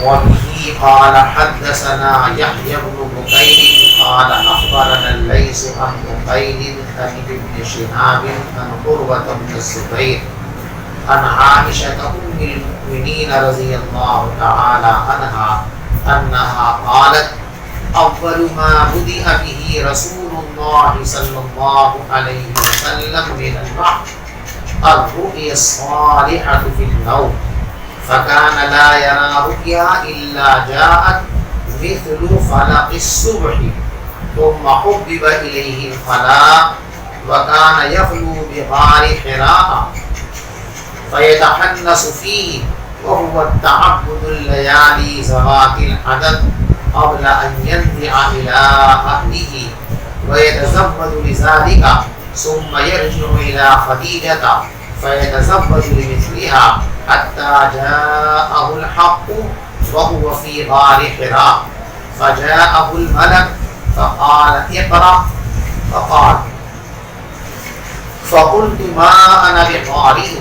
وبه قال حدثنا يحيى بن بكير قال أخبرنا الليث عن بكير عن ابن شهاب عن عروة بن الزبير عن عائشة أم المؤمنين رضي الله تعالى عنها أنها قالت أول ما بدأ به رسول الله صلى الله عليه وسلم من الوحي الرؤيا الصالحة في النوم، فكان لا يرى رؤيا إلا جاءت مثل فلق الصبح، ثم حبب إليه الخلاء، وكان يخلو بغار حراء فيتحنس فيه، وهو التعبد الليالي ذوات العدد قبل أن ينزع إلى أهله، ويتزود لذلك ثم يرجع إلى خديجة فيتزود لمثلها حتى جاءه الحق وهو في غار حراء، فجاءه الملك فقال اقرأ، فقال فقلت ما أنا بقارئ،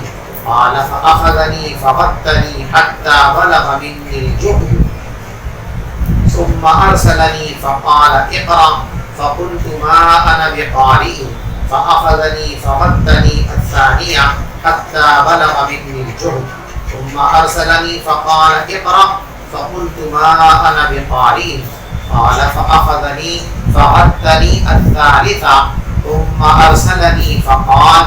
قال فأخذني فغطني حتى بلغ مني الجهد، ثم أرسلني فقال اقرأ، فقلت ما أنا بقارئ، فأخذني فغطني الثانية حتى بلغ مني الجهد، ثم أرسلني فقال اقرأ، فقلت ما أنا بقارئ، قال فأخذني فغطني الثالثة، ثم أرسلني فقال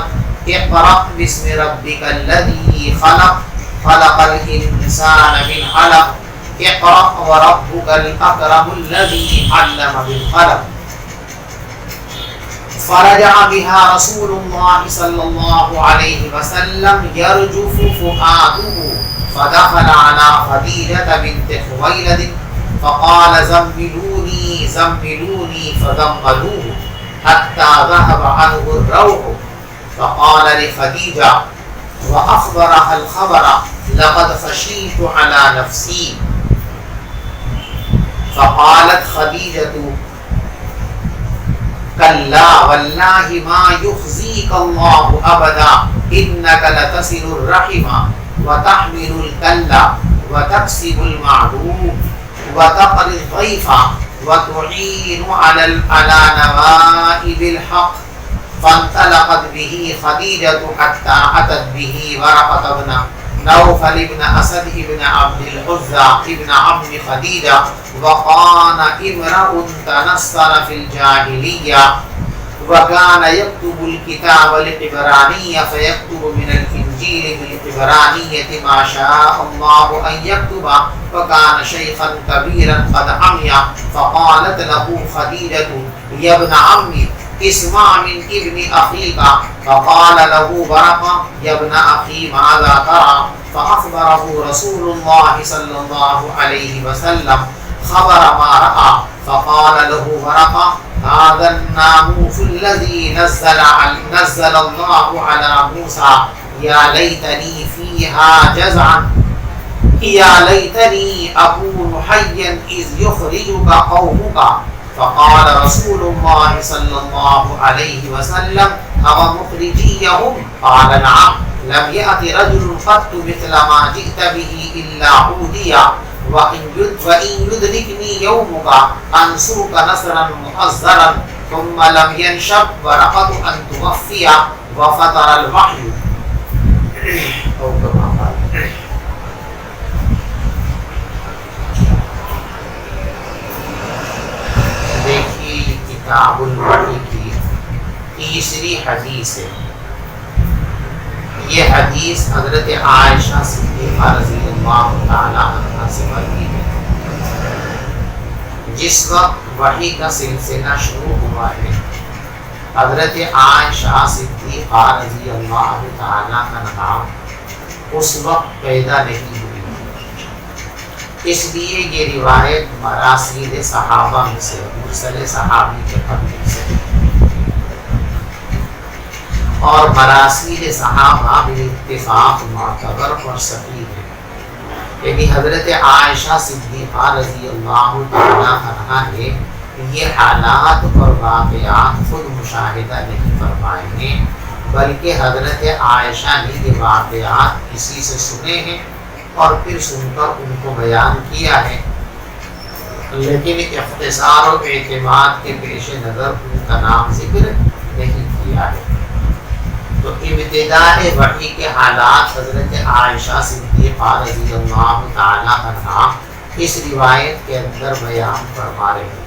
اقرأ باسم ربك الذي خلق، خلق الإنسان من علق، اقرأ وربك الأكرم الذي علم بالقلم. فرجع بها رسول الله صلى الله عليه وسلم يرجف فؤاده، فدخل على خديجة بنت خويلد فقال زملوني زملوني، فزملوه حتى ذهب عنه الروح، فقال لخديجة وأخبرها الخبر لقد خشيت على نفسي، فقالت خديجة كلا والله ما يخزيك الله أبدا، إنك لتصل الرحم وتحمل الكلا وتكسب المعدوم وتقري الضيف وتعين على نوائب الحق. فانطلقت به خديجة حتى أتت به ورقة بن نوفل بن أسد بن عبد العزى بن عم خديجة، وكان امرأ تنصر في الجاهلية، وكان يكتب الكتاب العبرانية فيكتب من الإنجيل بالعبرانية ما شاء الله أن يكتب، وكان شيخا كبيرا قد عمي. فقالت له خديجة يا ابن عمي اسمع من ابن أخيك، فقال له ورقة يا ابن أخي ماذا ترى؟ فأخبره رسول الله صلى الله عليه وسلم خبر ما رأى، فقال له ورقة هذا الناموس الذي نزل الله على موسى، يا ليتني فيها جزعا، يا ليتني أكون حيا إذ يخرجك قومك. فقال رسول الله صلى الله عليه وسلم أو مخرجيهم؟ قال نعم، لم يأت رجل قط مثل ما جئت به إلا عوديا، وإن يدركني يومك أنصرك نصرا مؤزرا. ثم لم ينشب ورقة أن توفي وفطر الوحي أو كما قال. دیکھیے کتاب الوحی کی تیسری حدیث ہے. یہ حدیث حضرت عائشہ صدیقہ رضی اللہ تعالی عنہا سے مروی ہے. جس وقت وحی کا سلسلہ شروع ہوا ہے حضرت عائشہ صدیقہ رضی اللہ تعالی عنہا اس وقت پیدا نہیں ہوئی، اس لیے یہ روایت مراسیل صحابہ میں سے مرسل صحابی کے قبل سے، اور مراسیل صحابہ بالاتفاق معتبر اور صحیح ہے. یعنی حضرت عائشہ صدیقہ رضی اللہ تعالی عنہا نے یہ حالات اور واقعات خود مشاہدہ نہیں فرمائے ہیں، بلکہ حضرت عائشہ نے یہ واقعات کسی سے سنے ہیں اور پھر سن کر ان کو بیان کیا ہے، لیکن اختصار و اعتماد کے پیش نظر ان کا نام ذکر نہیں کیا ہے۔ تو ابتداء وحی کے حالات حضرت عائشہ صدیقہ رضی اللہ تعالی عنہا اس روایت کے اندر بیان فرما رہے ہیں،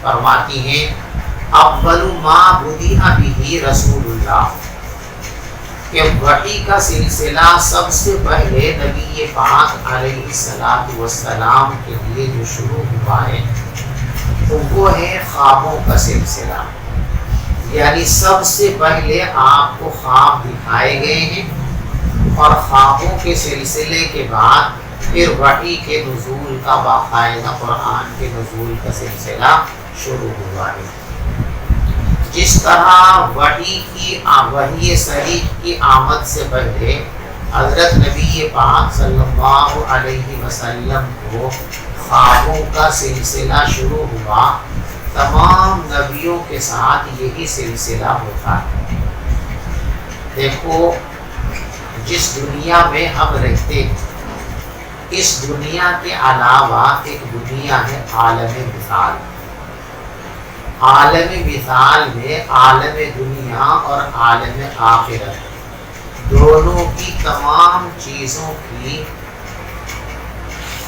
فرماتی ہیں اول ما بدأ به رسول اللہ، کہ وحی کا سلسلہ سب سے پہلے نبی پاک علیہ السلام کے لیے جو شروع ہوا ہے تو وہ ہے خوابوں کا سلسلہ، یعنی سب سے پہلے آپ کو خواب دکھائے گئے ہیں اور خوابوں کے سلسلے کے بعد پھر وحی کے نزول کا باقاعدہ قرآن کے نزول کا سلسلہ شروع ہوا ہے۔ جس طرح وحی صحیح کی آمد سے پہلے حضرت نبی پاک صلی اللہ علیہ وسلم کو خوابوں کا سلسلہ شروع ہوا، تمام نبیوں کے ساتھ یہی سلسلہ ہوتا ہے۔ دیکھو، جس دنیا میں ہم رہتے ہیں اس دنیا کے علاوہ ایک دنیا ہے عالم مثال۔ عالم مثال میں عالم دنیا اور عالم آخرت دونوں کی تمام چیزوں کی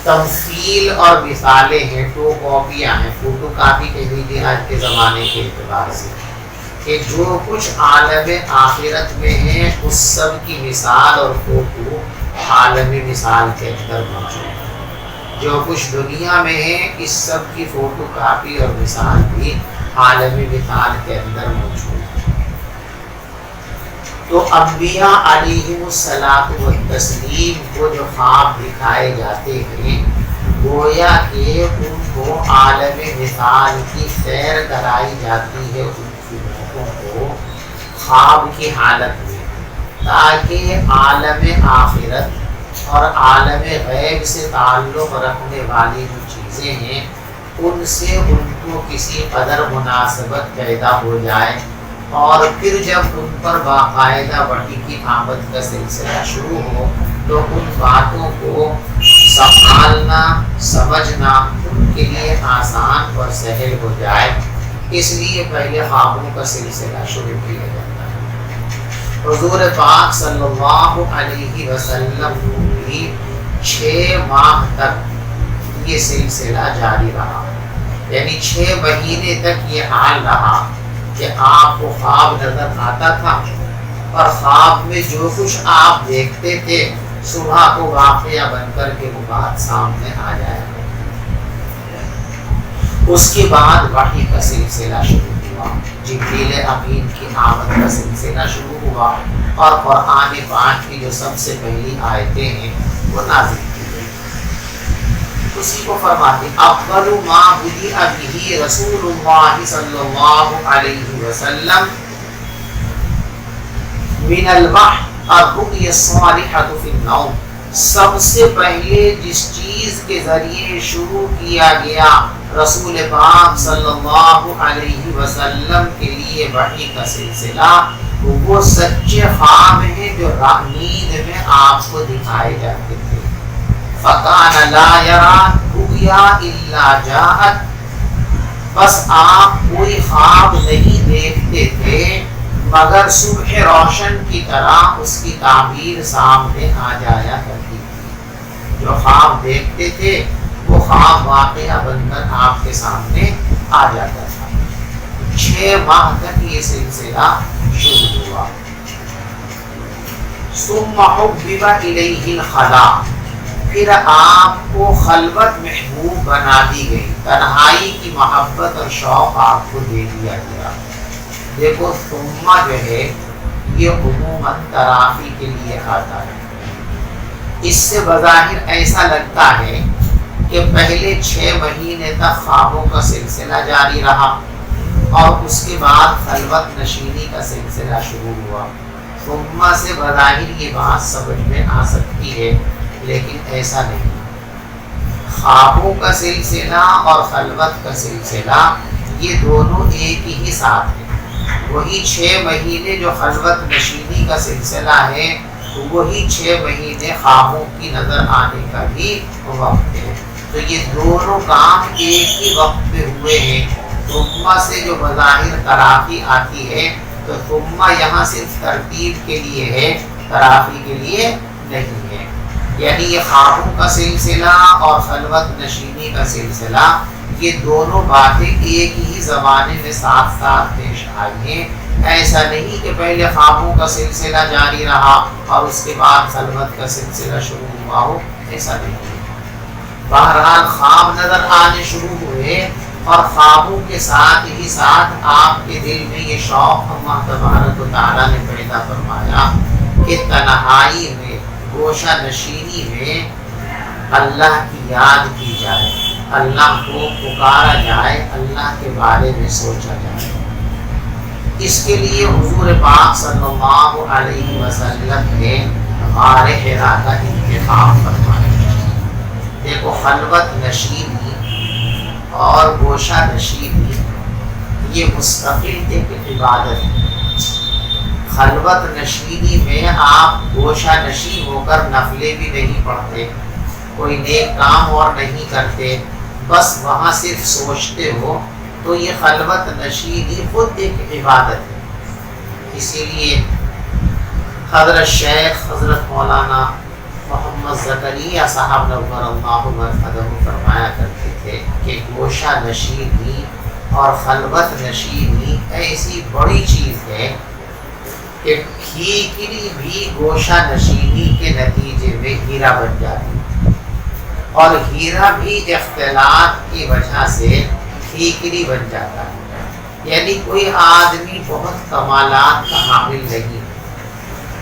تمثیل اور مثالیں ہیں، تو کاپیاں ہیں، فوٹو کاپی کہہ لیجیے آج کے زمانے کے اعتبار سے، کہ جو کچھ عالم آخرت میں ہے اس سب کی مثال اور فوٹو عالم مثال کے اندر موجود ہے۔ جو کچھ دنیا میں ہے اس سب کی فوٹو کاپی اور مثال بھی عالم مثال کے اندر موجود ہے۔ تو انبیاء علیہم الصلاۃ والتسلیم کو جو خواب دکھائے جاتے ہیں گویا کہ ان کو عالم مثال کی سیر کرائی جاتی ہے ان کی روحوں کو خواب کی حالت میں، تاکہ عالم آخرت اور عالم غیب سے تعلق رکھنے والی جو چیزیں ہیں ان سے ان کو کسی قدر مناسبت پیدا ہو جائے، اور پھر جب ان پر باقاعدہ وحی کی آمد کا سلسلہ شروع ہو تو ان باتوں کو سنبھالنا سمجھنا ان کے لیے آسان اور سہل ہو جائے، اس لیے پہلے خوابوں کا سلسلہ شروع کیا جاتا ہے۔ حضور پاک صلی اللہ علیہ وسلم کو بھی 6 ماہ تک یہ سلسلہ جاری رہا، یعنی 6 مہینے تک یہ حال رہا کہ آپ کو خواب نظر آتا تھا اور خواب میں جو کچھ آپ دیکھتے تھے صبح کو واقعہ بن کر کے وہ بات سامنے آ جائے۔ اس کے بعد وحی کا سلسلہ شروع ہوا، جبریل امین کی آمد کا سلسلہ شروع ہوا اور قرآن پاک کی جو سب سے پہلی آیتیں ہیں وہ نازل کی گئی۔ اسی کو فرماتے اول ما بدأ به رسول اللہ صلی اللہ علیہ وسلم من الوحی الرؤیا الصالحۃ فی النوم، سب سے پہلے جس چیز کے ذریعے شروع کیا گیا رسول پاک صلی اللہ علیہ وسلم کے لیے وحی کا سلسلہ وہ سچے خواب ہیں جو نیند میں آپ کو دکھائے جاتے تھے۔ فَكَانَ لَا يَرَى رُؤْيَا إِلَّا جَاءَتْ، بس آپ کوئی خواب نہیں دیکھتے تھے مگر صبح روشن کی طرح اس کی تعبیر سامنے آ جایا کرتی تھی۔ جو خواب دیکھتے تھے وہ خواب واقعہ بن کر آپ کے سامنے آ جاتا تھا۔ 6 ماہ تک یہ سلسلہ شروع ہوا۔ ثم حبب الیہ الخلاء، پھر آپ کو خلوت محبوب بنا دی گئی، تنہائی کی محبت اور شوق آپ کو دے دیا گیا۔ دیکھو ثم جو ہے یہ عموماً ترافی کے لیے آتا ہے، اس سے بظاہر ایسا لگتا ہے کہ پہلے 6 مہینے تک خوابوں کا سلسلہ جاری رہا اور اس کے بعد خلوت نشینی کا سلسلہ شروع ہوا۔ ثم سے بظاہر یہ بات سمجھ میں آ سکتی ہے، لیکن ایسا نہیں۔ خوابوں کا سلسلہ اور خلوت کا سلسلہ یہ دونوں ایک ہی ساتھ ہیں۔ وہی 6 مہینے جو خلوت نشینی کا سلسلہ ہے تو وہی 6 مہینے خوابوں کی نظر آنے کا بھی وقت ہے۔ تو یہ دونوں کام ایک ہی وقت میں ہوئے ہیں۔ ثم سے جو بظاہر تراخی آتی ہے تو ثم یہاں صرف ترتیب کے لیے ہے، تراخی کے لیے نہیں ہے۔ یعنی یہ خوابوں کا سلسلہ اور خلوت نشینی کا سلسلہ، یہ دونوں باتیں ایک ہی زمانے میں ساتھ ساتھ پیش آئی ہیں۔ ایسا نہیں کہ پہلے خوابوں کا سلسلہ جاری رہا اور اس کے بعد خلوت کا سلسلہ شروع ہوا ہو، ایسا نہیں ہے۔ بہرحال خواب نظر آنے شروع ہوئے اور خوابوں کے ساتھ ہی ساتھ آپ کے دل میں یہ شوق اللہ تبارک و تعالیٰ نے پیدا فرمایا کہ تنہائی میں، گوشہ نشینی میں اللہ کی یاد کی جائے، اللہ کو پکارا جائے، اللہ کے بارے میں سوچا جائے۔ اس کے لیے حضور پاک صلی اللہ علیہ وسلم نے غار حرا کا انتخاب فرمایا۔ دیکھو، خلوت نشینی اور گوشہ نشینی یہ مستقل ایک عبادت ہے۔ خلوت نشینی میں آپ گوشہ نشین ہو کر نفلیں بھی نہیں پڑھتے، کوئی نیک کام اور نہیں کرتے، بس وہاں صرف سوچتے ہو، تو یہ خلوت نشینی خود ایک عبادت ہے۔ اسی لیے حضرت شیخ حضرت مولانا محمد زکریا صاحب نور اللہ مرقدہ فرمایا کرتے تھے کہ گوشہ نشینی اور خلوت نشینی ایسی بڑی چیز ہے کہ ٹھیکری بھی گوشہ نشینی کے نتیجے میں ہیرا بن جاتی ہے، اور ہیرا بھی اختلاط کی وجہ سے ٹھیکری بن جاتا ہے۔ یعنی کوئی آدمی بہت کمالات کا حامل نہیں،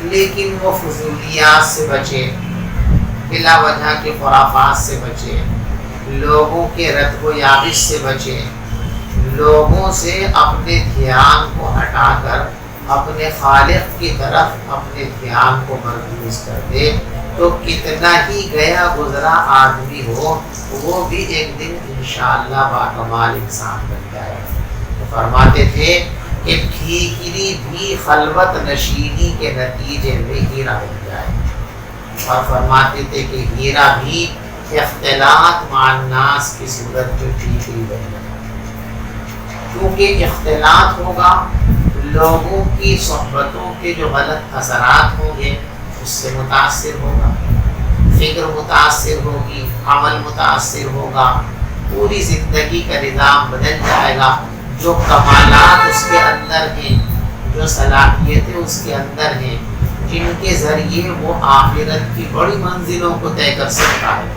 لیکن وہ فضولیات سے بچے، بلا وجہ کے خرافات سے بچے، لوگوں کے رتب و یابش سے بچے، لوگوں سے اپنے دھیان کو ہٹا کر اپنے خالق کی طرف اپنے دھیان کو مرکوز کر دے، تو کتنا ہی گیا گزرا آدمی ہو، وہ بھی ایک دن انشاءاللہ باکمال انسان بن جائے۔ تو فرماتے تھے کہ ٹھیکری بھی خلوت نشینی کے نتیجے میں ہیرا بن جائے، اور فرماتے تھے کہ ہیرا بھی اختلاط مع الناس کی صورت میں ٹھیکری بن جائے، کیونکہ اختلاط ہوگا، لوگوں کی صحبتوں کے جو غلط اثرات ہوں گے اس سے متاثر ہوگا، فکر متاثر ہوگی، عمل متاثر ہوگا، پوری زندگی کا نظام بدل جائے گا۔ جو کمالات اس کے اندر ہیں، جو صلاحیتیں اس کے اندر ہیں، جن کے ذریعے وہ آخرت کی بڑی منزلوں کو طے کر سکتا ہے،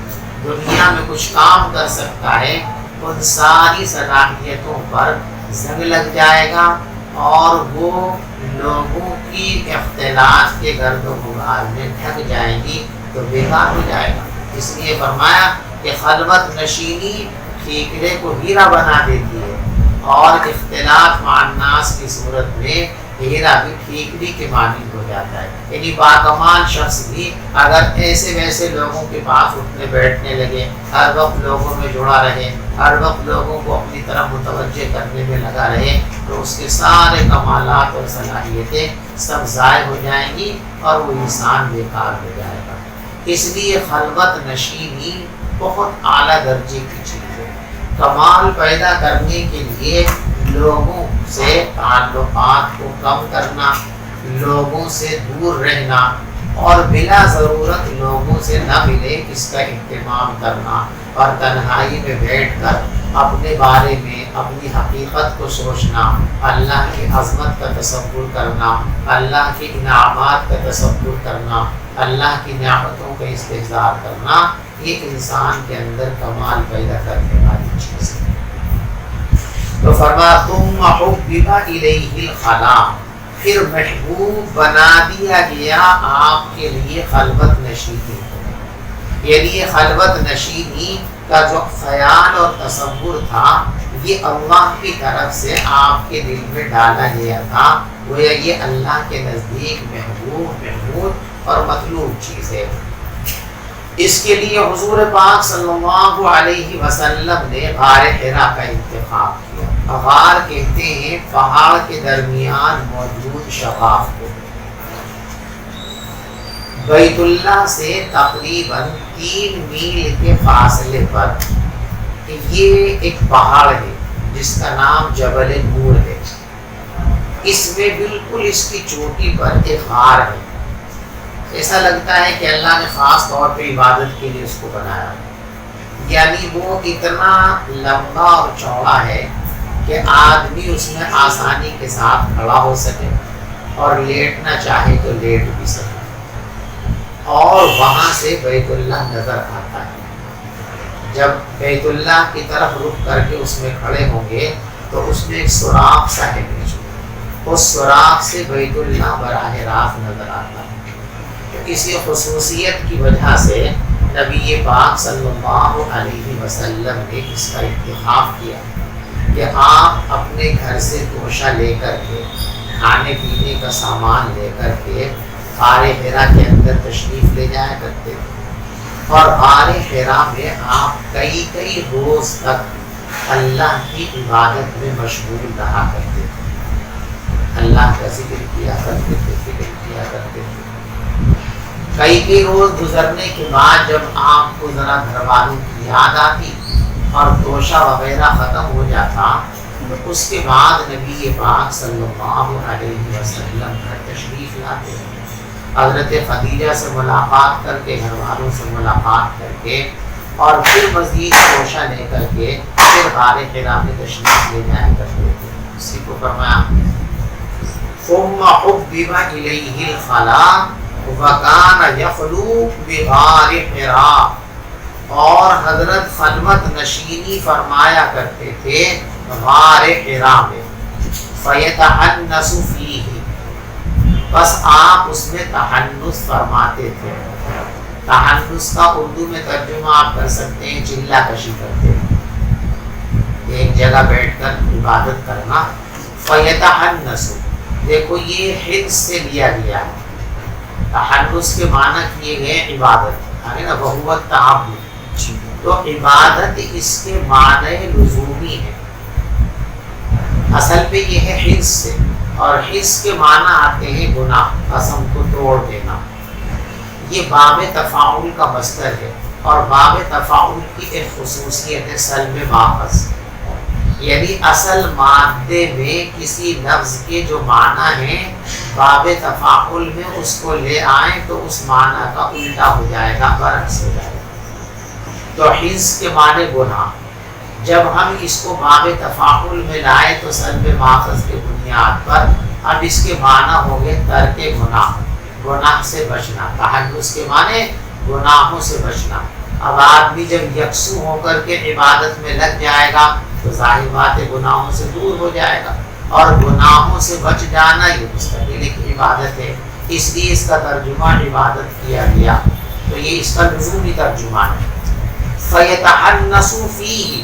دنیا میں کچھ کام کر سکتا ہے، ان ساری صلاحیتوں پر زنگ لگ جائے گا اور وہ لوگوں کی اختلاط کے گرد و غبار میں ڈھک جائیں گی، تو بیکار ہو جائے گا۔ اس لیے فرمایا کہ خلوت نشینی ٹھیکرے کو ہیرا بنا دیتی ہے، اور اختلاط مع الناس کی صورت میں ہیرا بھی ٹھیکری کے مانند ہو جاتا ہے۔ یعنی باکمال شخص بھی اگر ایسے ویسے لوگوں کے پاس اٹھنے بیٹھنے لگے، ہر وقت لوگوں میں جڑا رہے، ہر وقت لوگوں کو اپنی طرف متوجہ کرنے میں لگا رہے، تو اس کے سارے کمالات اور صلاحیتیں سب ضائع ہو جائیں گی اور وہ انسان بیکار ہو جائے گا۔ اس لیے خلوت نشینی بہت اعلیٰ درجے کی چیز ہے۔ کمال پیدا کرنے کے لیے لوگوں سے تعلقات کو کم کرنا، لوگوں سے دور رہنا، اور بلا ضرورت لوگوں سے نہ ملے اس کا اہتمام کرنا، اور تنہائی میں بیٹھ کر اپنے بارے میں، اپنی حقیقت کو سوچنا، اللہ کی عظمت کا تصور کرنا، اللہ کے انعامات کا تصور کرنا، اللہ کی نعمتوں کا استحضار کرنا، یہ انسان کے اندر کمال پیدا کرنے والی چیز ہے۔ تو فرمایا ثم حبب الیہ الخلا، پھر محبوب بنا دیا گیا آپ کے لیے خلوت نشینی، یعنی یہ خلوت نشینی کا جو خیال اور تصور تھا یہ اللہ کی طرف سے آپ کے دل میں ڈالا گیا تھا، گویا یہ اللہ کے نزدیک محمود اور مطلوب چیز ہے۔ اس کے لیے حضور پاک صلی اللہ علیہ وسلم نے غار حرا کا انتخاب کیا۔ غار کہتے ہیں پہاڑ کے درمیان موجود شغاف کو، بیت اللہ سے تقریباً 3 میل کے فاصلے پر یہ ایک پہاڑ ہے جس کا نام جبل نور ہے. اس میں بالکل اس کی چوٹی پر ایک غار ہے. ایسا لگتا ہے کہ اللہ نے خاص طور پہ عبادت کے لیے اس کو بنایا. یعنی وہ اتنا لمبا اور چوڑا ہے کہ آدمی اس میں آسانی کے ساتھ کھڑا ہو سکے اور لیٹنا چاہے تو لیٹ بھی سکے. اور وہاں سے بیت اللہ نظر آتا ہے. جب بیت اللہ کی طرف رخ کر کے اس میں کھڑے ہوں گے تو اس میں ایک سوراخ سا ہے بیچ میں. اس سوراخ سے بیت اللہ براہ راست نظر آتا ہے. تو اسی خصوصیت کی وجہ سے نبی پاک صلی اللہ علیہ وسلم نے اس کا انتخاب کیا کہ آپ اپنے گھر سے توشہ لے کر کے کھانے پینے کا سامان لے کر کے غار حرا کے اندر تشریف لے جایا کرتے تھے. اور غار حرا میں آپ کئی روز تک اللہ کی عبادت میں مشغول رہا کرتے تھے. اللہ کا ذکر کیا کرتے تھے، فکر کیا کرتے تھے. کئی روز گزرنے کے بعد جب آپ کو ذرا گھر والوں کی یاد آتی اور توشہ وغیرہ ختم ہو جاتا تو اس کے بعد نبی پاک صلی اللہ علیہ وسلم کا تشریف لاتے. حضرت خدیجہ سے ملاقات کر کے، گھر والوں سے ملاقات کر کے، اور پھر مزید توشہ لے کر کے پھر غار حرا میں تشریف لے جایا کرتے تھے. اسی کو فرمایا ثم حبب الیہ الخلاء وکان یخلو بغار حرا. اور حضرت خلوت نشینی فرمایا کرتے تھے غار حرا میں. فیتحنس فیہ، بس آپ اس میں تحنس فرماتے تھے. تحنس کا اردو میں ترجمہ آپ کر سکتے ہیں چلہ کشی کرتے، ایک جگہ بیٹھ کر عبادت کرنا. فیتحنس، دیکھو یہ حنس سے لیا گیا ہے. تحنس کے معنی کیے گئے عبادت ہے نا، وہو التعبد. تو عبادت اس کے معنی لزومی ہے. اصل پہ یہ ہے حنس سے، اور حس کے معنی آتے ہیں گناہ، قسم کو توڑ دینا. یہ باب تفاعل کا مصدر ہے، اور باب تفاعل کی ایک خصوصیت ہے سلب ماخذ. یعنی اصل مادے میں کسی لفظ کے جو معنی ہیں باب تفاعل میں اس کو لے آئیں تو اس معنی کا الٹا ہو جائے گا، برعکس ہو جائے گا. تو حس کے معنی گناہ، جب ہم اس کو باب تفاعل میں لائے تو سلب ماخذ کے بنیاد پر اب اس کے معنی ہو گئے ترک گناہ، گناہ سے بچنا. تحنس کے معنی گناہوں سے بچنا. اب آدمی جب یکسو ہو کر کے عبادت میں لگ جائے گا تو ظاہر بات ہے گناہوں سے دور ہو جائے گا، اور گناہوں سے بچ جانا یہ مستقل ایک عبادت ہے. اس لیے اس کا ترجمہ عبادت کیا گیا. تو یہ اس کا لزومی ترجمہ ہے. فَيَتَحَنَّسُ فِيهِ،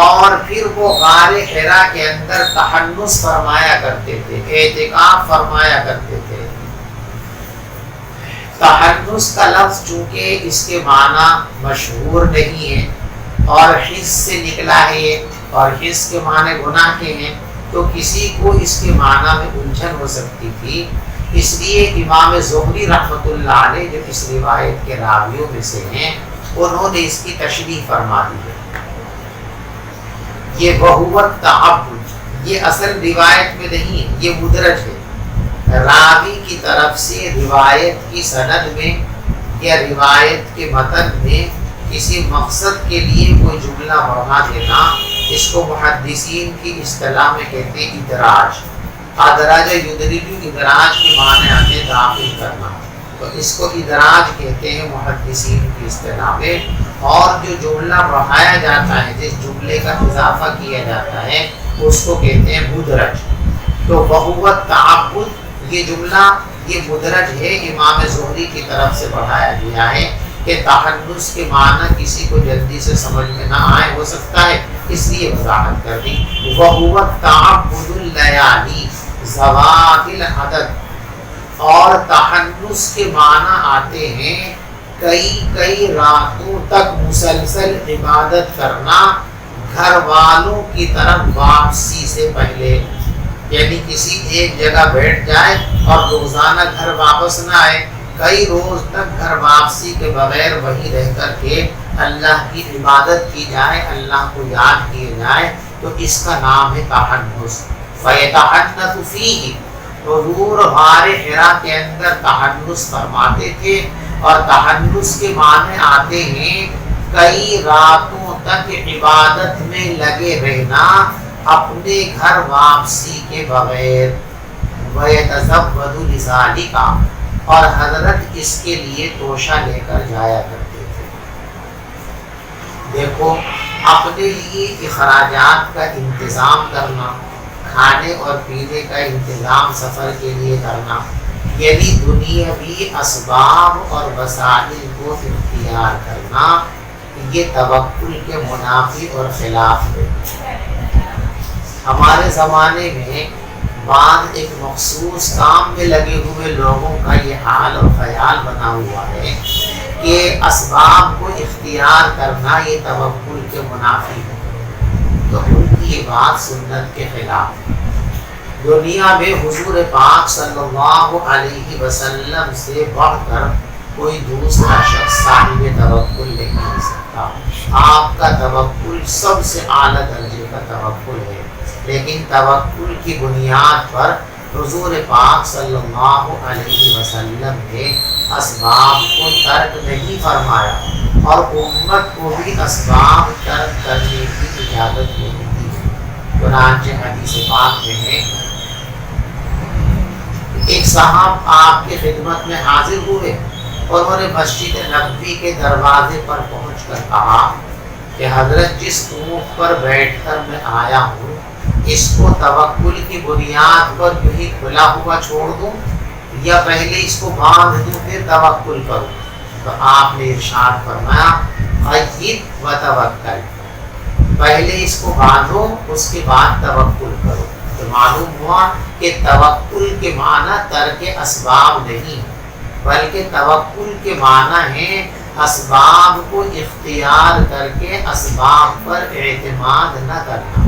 اور پھر وہ غار حرا کے اندر تحنس فرمایا کرتے تھے، اعتکاف فرمایا کرتے تھے. تحنس کا لفظ چونکہ اس کے معنی مشہور نہیں ہے اور حس سے نکلا ہے، اور حس کے معنی گناہ کے ہیں، تو کسی کو اس کے معنی میں الجھن ہو سکتی تھی. اس لیے امام زہری رحمۃ اللہ علیہ جو اس روایت کے راویوں میں سے ہیں، انہوں نے اس کی تشریح فرما دی ہے. یہ وہو التعبد یہ اصل روایت میں نہیں ہے، یہ مدرج ہے. راوی کی طرف سے روایت کی سند میں یا روایت کے متن میں کسی مقصد کے لیے کوئی جملہ بڑھا دینا، اس کو محدثین کی اصطلاح میں کہتے ہیں ادراج. ادراج یدرج، ادراج کے معنی آتے ہیں داخل کرنا، تو اس کو ادراج کہتے ہیں محدثین کی اصطلاح میں. اور جو جملہ بڑھایا جاتا ہے، جس جملے کا اضافہ کیا جاتا ہے، اس کو کہتے ہیں مدرج. تو وہو التعبد یہ جملہ یہ مدرج ہے، امام زہری کی طرف سے بڑھایا گیا ہے کہ تحنس کے معنی کسی کو جلدی سے سمجھ میں نہ آئے، ہو سکتا ہے اس لیے وضاحت کر دی. وہو التعبد اللیالی ذوات العدد، اور تحنس کے معنی آتے ہیں کئی راتوں تک مسلسل عبادت کرنا گھر والوں کی طرف واپسی سے پہلے. یعنی کسی ایک جگہ بیٹھ جائے اور روزانہ گھر واپس نہ آئے، کئی روز تک گھر واپسی کے بغیر وہیں رہ کر کے اللہ کی عبادت کی جائے، اللہ کو یاد کیے جائے، تو اس کا نام ہے تحنث۔ فَيَتَحَنَّثُ فِيهِ، حضور غار حرا کے اندر تحنث فرماتے تھے، اور تحنث کے معنی آتے ہیں کئی راتوں تک عبادت میں لگے رہنا اپنے گھر واپسی کے بغیر۔ وَيَتَزَوَّدُ لِذَلِكَ، اور حضرت اس کے لیے توشہ لے کر جایا کرتے تھے۔ دیکھو، اپنے لیے اخراجات کا انتظام کرنا، کھانے اور پینے کا انتظام سفر کے لیے کرنا، یعنی دنیاوی اسباب اور وسائل کو اختیار کرنا، یہ توکل کے منافی اور خلاف ہے۔ ہمارے زمانے میں بعد ایک مخصوص کام میں لگے ہوئے لوگوں کا یہ حال اور خیال بنا ہوا ہے کہ اسباب کو اختیار کرنا یہ توکل کے منافی ہے، تو ان کی یہ بات سنت کے خلاف ہے۔ دنیا میں حضور پاک صلی اللہ علیہ وسلم سے بڑھ کر کوئی دوسرا شخص صاحب توکل نہیں ہو سکتا۔ آپ کا توکل سب سے اعلیٰ درجے کا توکل ہے، لیکن توکل کی بنیاد پر حضور پاک صلی اللہ علیہ وسلم نے اسباب کو ترک نہیں فرمایا، اور امت کو بھی اسباب ترک کرنے کی اجازت نہیں دی۔ چنانچہ حدیث پاک میں ہے، ایک صاحب آپ کی خدمت میں حاضر ہوئے اور انہوں نے مسجد نبوی کے دروازے پر پہنچ کر کہا کہ حضرت جس اونٹ پر بیٹھ کر میں آیا ہوں، اس کو توکل کی بنیاد پر یوں ہی کھلا ہوا چھوڑ دوں یا پہلے اس کو باندھ دوں پھر توکل کروں؟ تو آپ نے ارشاد فرمایا قید و توکل، پہلے اس کو باندھو اس کے بعد توکل کرو۔ تو معلوم ہوا کہ توکل کے معنی ترک اسباب نہیں، بلکہ توکل کے معنی ہے اسباب کو اختیار کر کے اسباب پر اعتماد نہ کرنا۔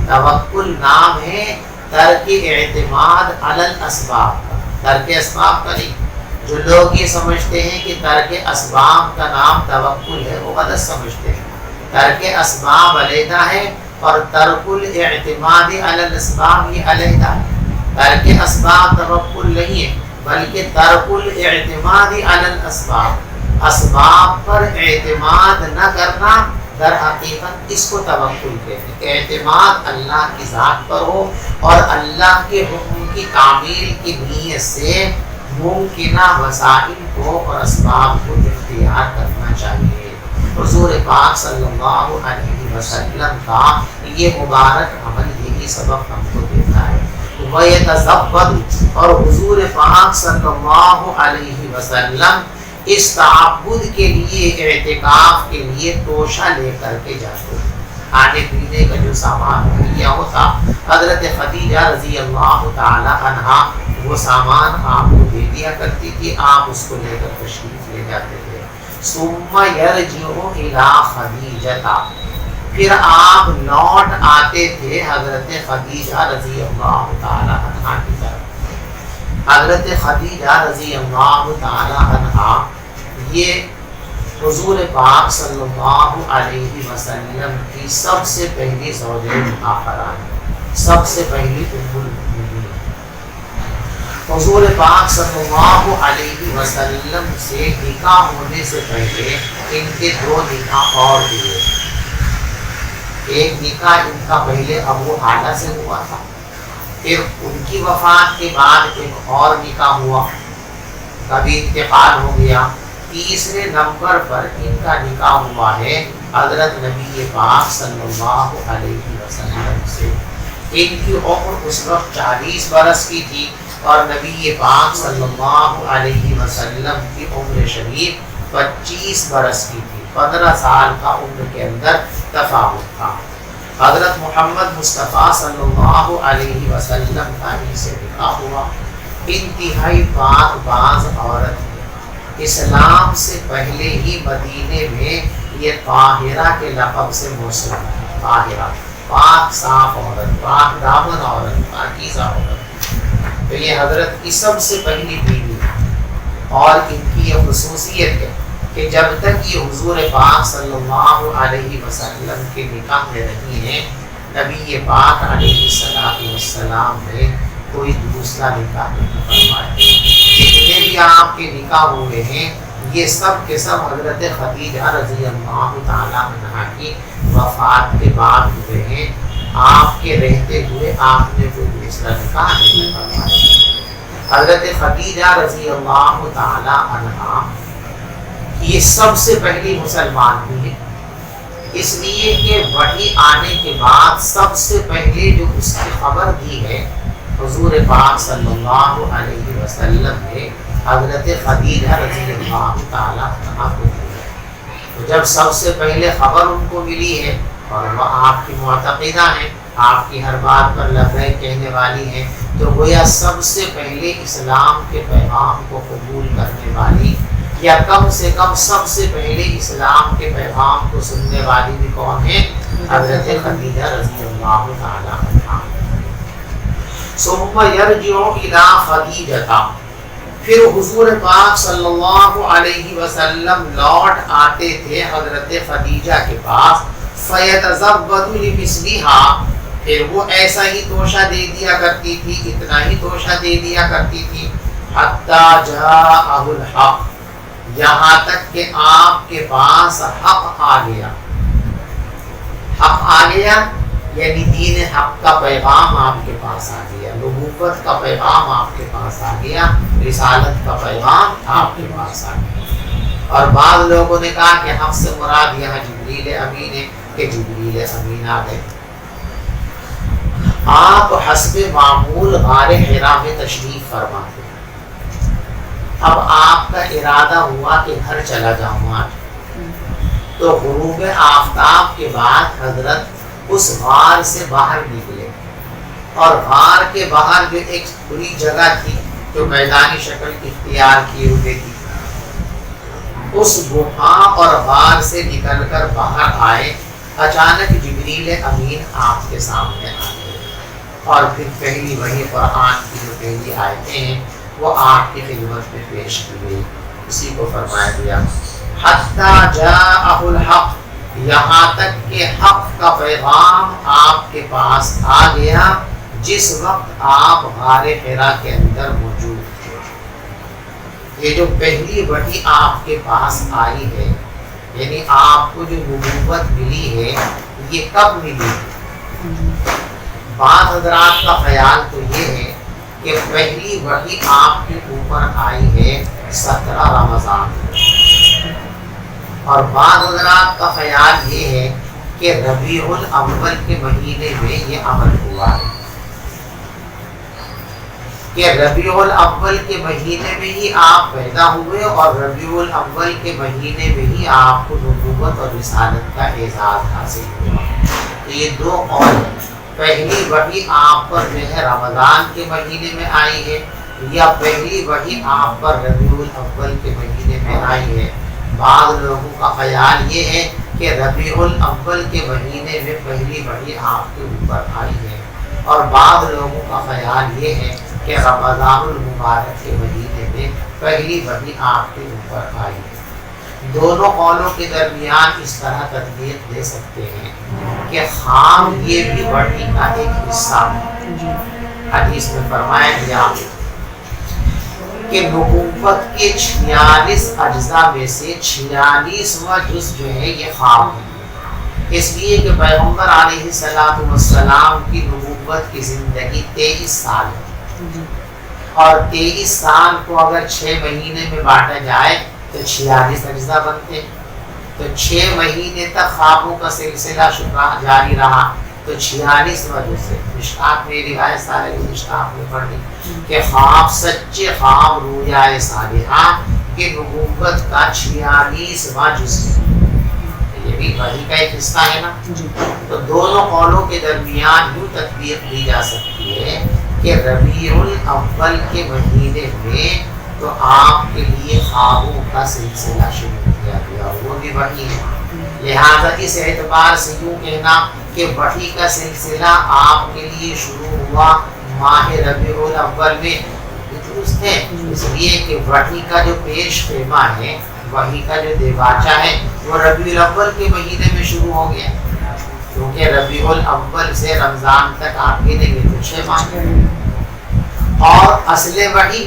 توکل نام ہے ترک اعتماد علی الاسباب کا، ترک اسباب کا نہیں۔ جو لوگ یہ سمجھتے ہیں کہ ترک اسباب کا نام توکل ہے، وہ غلط سمجھتے ہیں۔ ترک اسباب علیحدہ ہے اور ترک الاعتماد علی الاسباب یہ علیحدہ ہے۔ ترک اسباب توکل نہیں ہے، بلکہ ترک الاعتماد علی الاسباب، اسباب پر اعتماد نہ کرنا در حقیقت اس کو توکل کہتے ہیں۔ اعتماد اللہ کی ذات پر ہو اور اللہ کے حکم کی تعمیل کی نیت سے ممکنہ وسائل کو اور اسباب کو اختیار کرنا چاہیے۔ حضور پاک صلی اللہ علیہ وسلم کا یہ مبارک عمل یہی سبق ہم کو دیتا ہے۔ وَيَتَزَوَّدُ، اور حضور پاک صلی اللہ علیہ وسلم اس تعبد کے لیے، اعتکاف کے لیے توشہ لے کر کے جاتے ہیں۔ کھانے پینے کا جو سامان مہیا ہوتا، حضرت خدیجہ رضی اللہ تعالی عنہا وہ سامان آپ کو دے دیا کرتی تھی، آپ اس کو لے کر تشریف لے جاتے تھے۔ ثم یرجع الی خدیجہ، پھر آپ لوٹ آتے تھے حضرت خدیجہ رضی اللہ تعالی عنہا کی طرف۔ حضرت خدیجہ رضی اللہ تعالی عنہا یہ حضور پاک صلی اللہ علیہ وسلم کی سب سے پہلی زوجہ مطہرہ ہیں، سب سے پہلی ام المؤمنین۔ حضور پاک صلی اللہ علیہ وسلم سے نکاح ہونے سے پہلے ان کے دو نکاح اور ہوئے۔ ایک نکاح ان کا پہلے ابو حالہ سے ہوا تھا، پھر ان کی وفات کے بعد ایک اور نکاح ہوا، کبھی انتقال ہو گیا۔ تیسرے نمبر پر ان کا نکاح ہوا ہے حضرت نبی پاک صلی اللہ علیہ وسلم سے۔ ان کی عمر اس وقت 40 برس کی تھی اور نبی پاک صلی اللہ علیہ وسلم کی عمر شریف 25 برس کی تھی۔ 15 سال کا عمر کے اندر تفاوت تھا۔ حضرت محمد مصطفیٰ صلی اللہ علیہ وسلم کا ان سے نکاح ہوا۔ انتہائی پاک باز عورت ہے، اسلام سے پہلے ہی مدینے میں یہ طاہرہ کے لقب سے موصوف ہے۔ طاہرہ، پاک صاف عورت، پاک دامن عورت، پاکیزہ عورت۔ تو یہ حضرت کی سب سے پہلی بیوی ہے اور ان کی یہ خصوصیت ہے کہ جب تک یہ حضور پاک صلی اللہ علیہ وسلم کے نکاح میں رہی ہیں، نبی پاک علیہ السلام نے کوئی دوسرا نکاح نہیں فرمایا۔ جتنے بھی آپ کے نکاح ہوئے ہیں یہ سب کے سب حضرت خدیجہ رضی اللہ تعالیٰ عنہا کی وفات کے بعد ہوئے ہیں۔ آپ کے رہتے ہوئے آپ نے کوئی دوسرا نکاح نہیں فرمایا۔ حضرت خدیجہ رضی اللہ تعالیٰ عنہا یہ سب سے پہلی مسلمان ہوئی ہے، اس لیے کہ وحی آنے کے بعد سب سے پہلے جو اس کی خبر دی ہے حضور پاک صلی اللہ علیہ وسلم نے حضرت خدیجہ رضی اللہ تعالیٰ عنہا کو دی ہے۔ تو جب سب سے پہلے خبر ان کو ملی ہے اور وہ آپ کی معتقدہ ہیں، آپ کی ہر بات پر لبیک کہنے والی ہیں، تو گویا سب سے پہلے اسلام کے پیغام کو قبول کرنے والی یا کم سے کم سب سے پہلے اسلام کے پیغام کو سننے والی بھی کون ہے؟ حضرت خدیجہ رضی اللہ تعالیٰ عنہا۔ ثم یرجع الی خدیجہ، پھر حضور پاک صلی اللہ علیہ وسلم لوٹ آتے تھے حضرت خدیجہ کے پاس، فیتزود لمثلھا، پھر وہ ایسا ہی توشہ دے دیا کرتی تھی، اتنا ہی توشہ دے دیا کرتی تھی، حتی جاءہ الحق، یہاں تک کہ آپ کے پاس حق آ گیا۔ حق آ گیا یعنی دین حق کا پیغام آپ کے پاس آ گیا، نبوت کا پیغام آپ کے پاس آ گیا، رسالت کا پیغام آپ کے پاس آ گیا۔ اور بعض لوگوں نے کہا کہ حق سے مراد یہاں جبریل امین ہے، کہ جبریل امین آ گئے۔ آپ حسب معمول غار حرا میں تشریف فرما تھے۔ اب آپ کا ارادہ ہوا کہ گھر چلا جاؤں آج، تو غروب آفتاب کے بعد حضرت اس غار سے باہر نکلے، اور غار کے باہر جو ایک کھلی جگہ تھی جو میدانی شکل اختیار کیے ہوئے تھی، اس گفا اور غار سے نکل کر باہر آئے۔ اچانک جبریل امین آپ کے سامنے آ گئے، اور پھر پہلی وحی قرآن کی جو پہلی آیتیں ہیں وہ آپ کی خدمت میں پیش کی گئی، اسی کو فرمایا گیا حتی جاءہ الحق، یہاں تک کہ حق کا پیغام آپ کے پاس آ گیا جس وقت آپ غار حرا کے اندر موجود تھے۔ یہ جو پہلی وحی آپ کے پاس آئی ہے، یعنی آپ کو جو نبوت ملی ہے، یہ کب ملی؟ بعض حضرات کا خیال تو یہ ہے کہ پہلی وحی آپ کے اوپر آئی ہے 17 رمضان، اور بعض حضرات کا خیال یہ ہے کہ ربیع الاول کے مہینے میں یہ عمل ہوا ہے، کہ ربیع الاول کے مہینے میں ہی آپ پیدا ہوئے اور ربیع الاول کے مہینے میں ہی آپ کو نبوت اور رسالت کا اعزاز حاصل ہوا۔ تو یہ دو قول ہیں، پہلی وحی آپ پر جو ہے رمضان کے مہینے میں آئی ہے، یا پہلی وحی آپ پر ربیع الاول کے مہینے میں آئی ہے۔ بعض لوگوں کا خیال یہ ہے کہ ربیع الاول کے مہینے میں پہلی وحی آپ کے اوپر آئی ہے، اور بعض لوگوں کا خیال یہ ہے کہ رمضان المبارک کے مہینے میں پہلی وحی آپ کے اوپر آئی ہے۔ دونوں قولوں کے درمیان اس طرح تطبیق دے سکتے ہیں کہ خام یہ بھی وحی کا ایک حصہ ہے۔ حدیث میں فرمایا گیا کہ نبوت کے 46 اجزاء میں سے 46واں جز جو ہے یہ خام ہے، اس لیے کہ پیغمبر علیہ السلام کی نبوت کی زندگی 23 سال ہے، اور 23 سال کو اگر 6 مہینے میں بانٹا جائے تو 46 اجزاء بنتے، تو 6 مہینے تک خوابوں کا سلسلہ جاری رہا، تو 46 وجہ سے مشکات میں روایت سارے مشکات میں پڑھی کہ خواب سچے خواب رویائے صالحہ کہ نبوت کا 46واں جز ہے، یہ بھی وحی کا ایک حصہ ہے نا۔ تو دونوں قولوں کے درمیان یوں تطبیق دی جا سکتی ہے کہ ربیع الاول کے مہینے میں تو آپ کے لیے خوابوں کا سلسلہ شروع کیا گیا، وہ بھی وحی ہے۔ لہذا اس اعتبار سے یوں کہنا کہ وحی کا سلسلہ آپ کے لیے شروع ہوا ماہ ربیع الاول میں، درست ہے، اس لیے کہ وحی کا جو پیش خیمہ ہے، وحی کا جو دیباچہ ہے، وہ ربیع الاول کے مہینے میں شروع ہو گیا، کیونکہ ربیع الاول سے رمضان تک آپ گنیں گے تو 6 ماہ، اور اصل وحی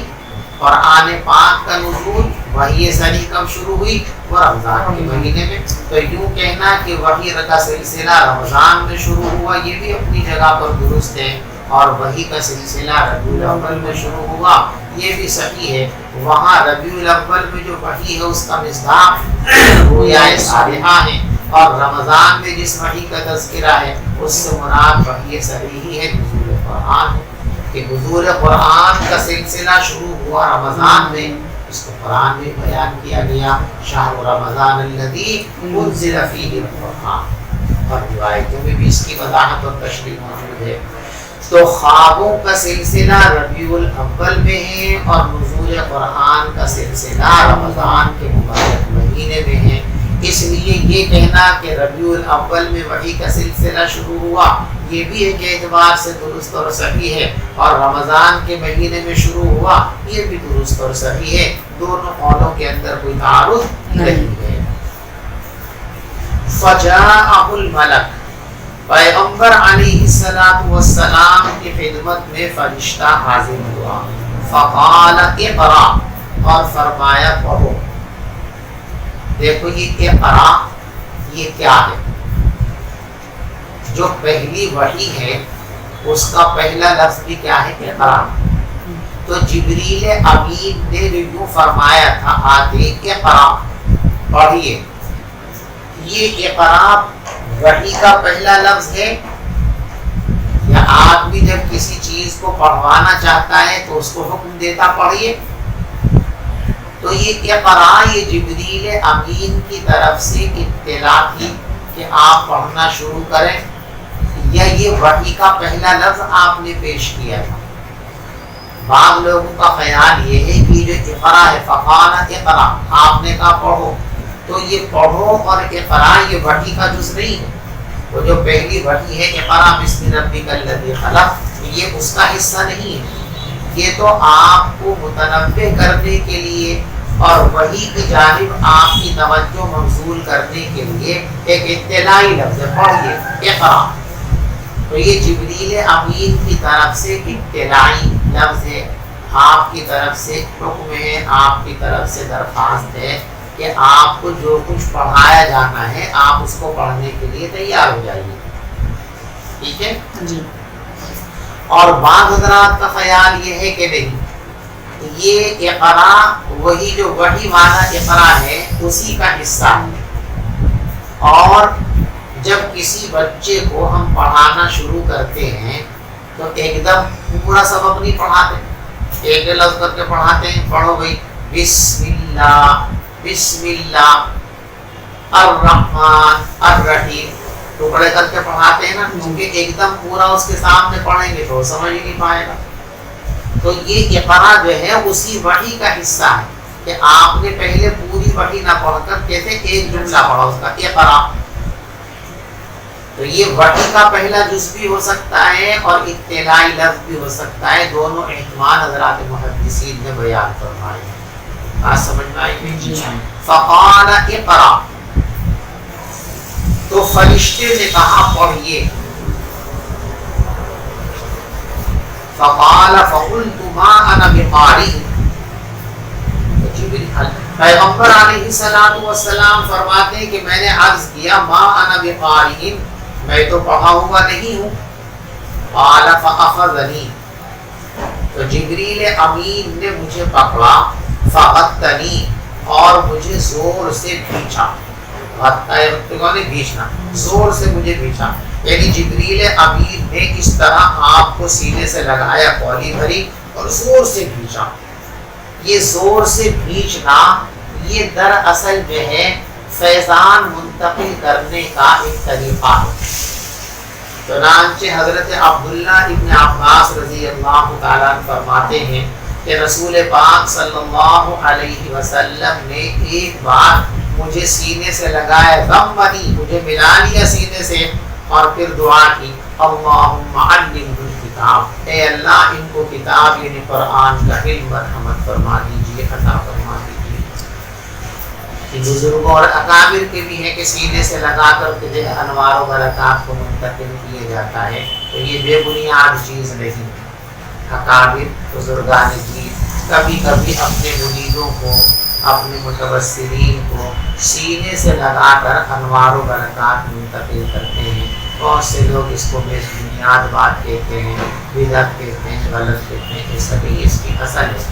قرآن پاک کا نزول وحی ثانی کب شروع ہوئی؟ وہ رمضان کے مہینے میں۔ تو یوں کہنا کہ وحی کا سلسلہ رمضان میں شروع ہوا، یہ بھی اپنی جگہ پر درست ہے، اور وحی کا سلسلہ ربیع الاول میں شروع ہوا، یہ بھی صحیح ہے۔ وہاں ربیع الاول میں جو وحی ہے اس کا مصداق رؤیا صالحہ ہے، اور رمضان میں جس وحی کا تذکرہ ہے اس سے مراد وحی صریحی ہے، نزول قرآن ہے، کہ نزول قرآن کا سلسلہ شروع ہوا رمضان میں، اس کو قرآن میں بیان کیا گیا، شہر رمضان الذی انزل فیہ القرآن، اور روایتوں میں بھی اس کی وضاحت اور تشریح موجود ہے۔ تو خوابوں کا سلسلہ ربیع الاول میں ہے، اور نزول قرآن کا سلسلہ رمضان کے مبارک مہینے میں ہے۔ اس لیے یہ کہنا کہ ربیع الاول میں وحی کا سلسلہ شروع ہوا، یہ بھی ایک اعتبار سے درست اور صحیح ہے، اور رمضان کے مہینے میں شروع ہوا، یہ بھی درست اور صحیح ہے، دونوں قولوں کے اندر کوئی تعارض نہیں ہے۔ فجاءہ الملک، پیغمبر علیہ السلام کی خدمت میں فرشتہ حاضر ہوا، فقال اقرا، اور فرمایا پڑھو۔ دیکھو یہ اقرا یہ کیا ہے؟ جو پہلی وحی ہے اس کا پہلا لفظ بھی کیا ہے؟ اقرا۔ تو جبریل امین نے یوں فرمایا تھا آتے اقرا، پڑھیے۔ یہ اقرا وحی کا پہلا لفظ ہے، یا آدمی جب کسی چیز کو پڑھوانا چاہتا ہے تو اس کو حکم دیتا پڑھیے؟ تو یہ اقرا یہ جبریل امین کی طرف سے اطلاع تھی کہ آپ پڑھنا شروع کریں، یا یہ وحی کا پہلا لفظ آپ نے پیش کیا تھا؟ بعض لوگوں کا خیال یہ ہے کہ جو اقرا ہے، فقال اقرا، آپ نے کہا پڑھو، تو یہ پڑھو اور اقرا یہ وحی کا جز نہیں ہے، وہ جو پہلی وحی ہے اقرا بسم ربک الذی خلق، یہ اس کا حصہ نہیں ہے، یہ تو آپ کو متنبہ کرنے کے لیے اور وحی کی جانب آپ کی توجہ مبذول کرنے کے لیے ایک اطلاعی لفظ ہے، پڑھیے اقرا۔ تو یہ جبریل امین کی طرف سے اطلاعی لفظ ہے، آپ کی طرف سے حکم ہے، آپ کی طرف سے درخواست ہے کہ آپ کو جو کچھ پڑھایا جانا ہے آپ اس کو پڑھنے کے لیے تیار ہو جائیے، ٹھیک ہے جی۔ اور بعض حضرات کا خیال یہ ہے کہ نہیں، یہ اقرا وہی جو وحی والا اقرا ہے اسی کا حصہ ہے، اور جب کسی بچے کو ہم پڑھانا شروع کرتے ہیں تو ایک دم پورا سبق نہیں پڑھاتے، ایک لفظ کر کے پڑھاتے ہیں، پڑھو بھائی بسم اللہ بسم اللہ الرحمن الرحیم، ٹکڑے کر کے پڑھاتے ہیں نا، کیونکہ ایک دم پورا اس کے سامنے پڑھیں گے تو سمجھ ہی نہیں پائے گا۔ تو یہ اقرا جو ہے اسی وحی کا حصہ ہے کہ آپ نے پہلے پوری وحی نہ پڑھ کر کیسے ایک جملہ پڑھا اس کا اقرا۔ تو یہ وحی کا پہلا جز بھی ہو سکتا ہے اور اطلاعی لفظ بھی ہو سکتا ہے، دونوں احتمال حضرات محدثین نے بیان فرمائے ہیں۔ بات سمجھ میں آئی؟ فقال اقرا، تو فرشتے نے کہا پڑھیے، فقال فقلت ما انا بقاری، پیغمبر علیہ السلام فرماتے ہیں کہ میں نے عرض کیا ما انا بقاری، میں تو پڑھا ہوا نہیں ہوں۔ قال فاخذنی، تو جبریل امین نے مجھے پکڑا، فغتنی، اور مجھے زور سے کھینچا، بھیچنا، زور سے مجھے بھیچا، یعنی جبریل امین نے اس طرح آپ کو سینے سے لگایا پولی بھری اور زور سے بھیچا۔ یہ زور سے بھیچنا یہ دراصل جو ہے فیضان منتقل کرنے کا ایک طریقہ ہے۔ چنانچہ حضرت عبداللہ ابن عباس رضی اللہ تعالیٰ فرماتے ہیں کہ رسول پاک صلی اللہ علیہ وسلم نے ایک بار مجھے سینے سے لگایا، ضمنی، مجھے ملا لیا سینے سے، اور پھر دعا کی اللہم علمہ الکتاب، کتاب، اے اللہ ان کو کتاب یعنی قرآن کا علم مرحمت فرما دیجیے، عطا فرما دیجیے۔ بزرگوں اور اکابر کے بھی ہیں کہ سینے سے لگا کر کے جو انوار و برکات کو منتقل کیا جاتا ہے، تو یہ بے بنیاد چیز نہیں۔ اکابر بزرگان دین کبھی کبھی اپنے مریدوں کو، اپنے متوسلین کو سینے سے لگا کر انوار و برکات منتقل کرتے ہیں۔ بہت سے لوگ اس کو بے بنیاد بات کہتے ہیں، بدعت کہتے ہیں، غلط کہتے ہیں، ایسا نہیں، اس کی اصل ہے۔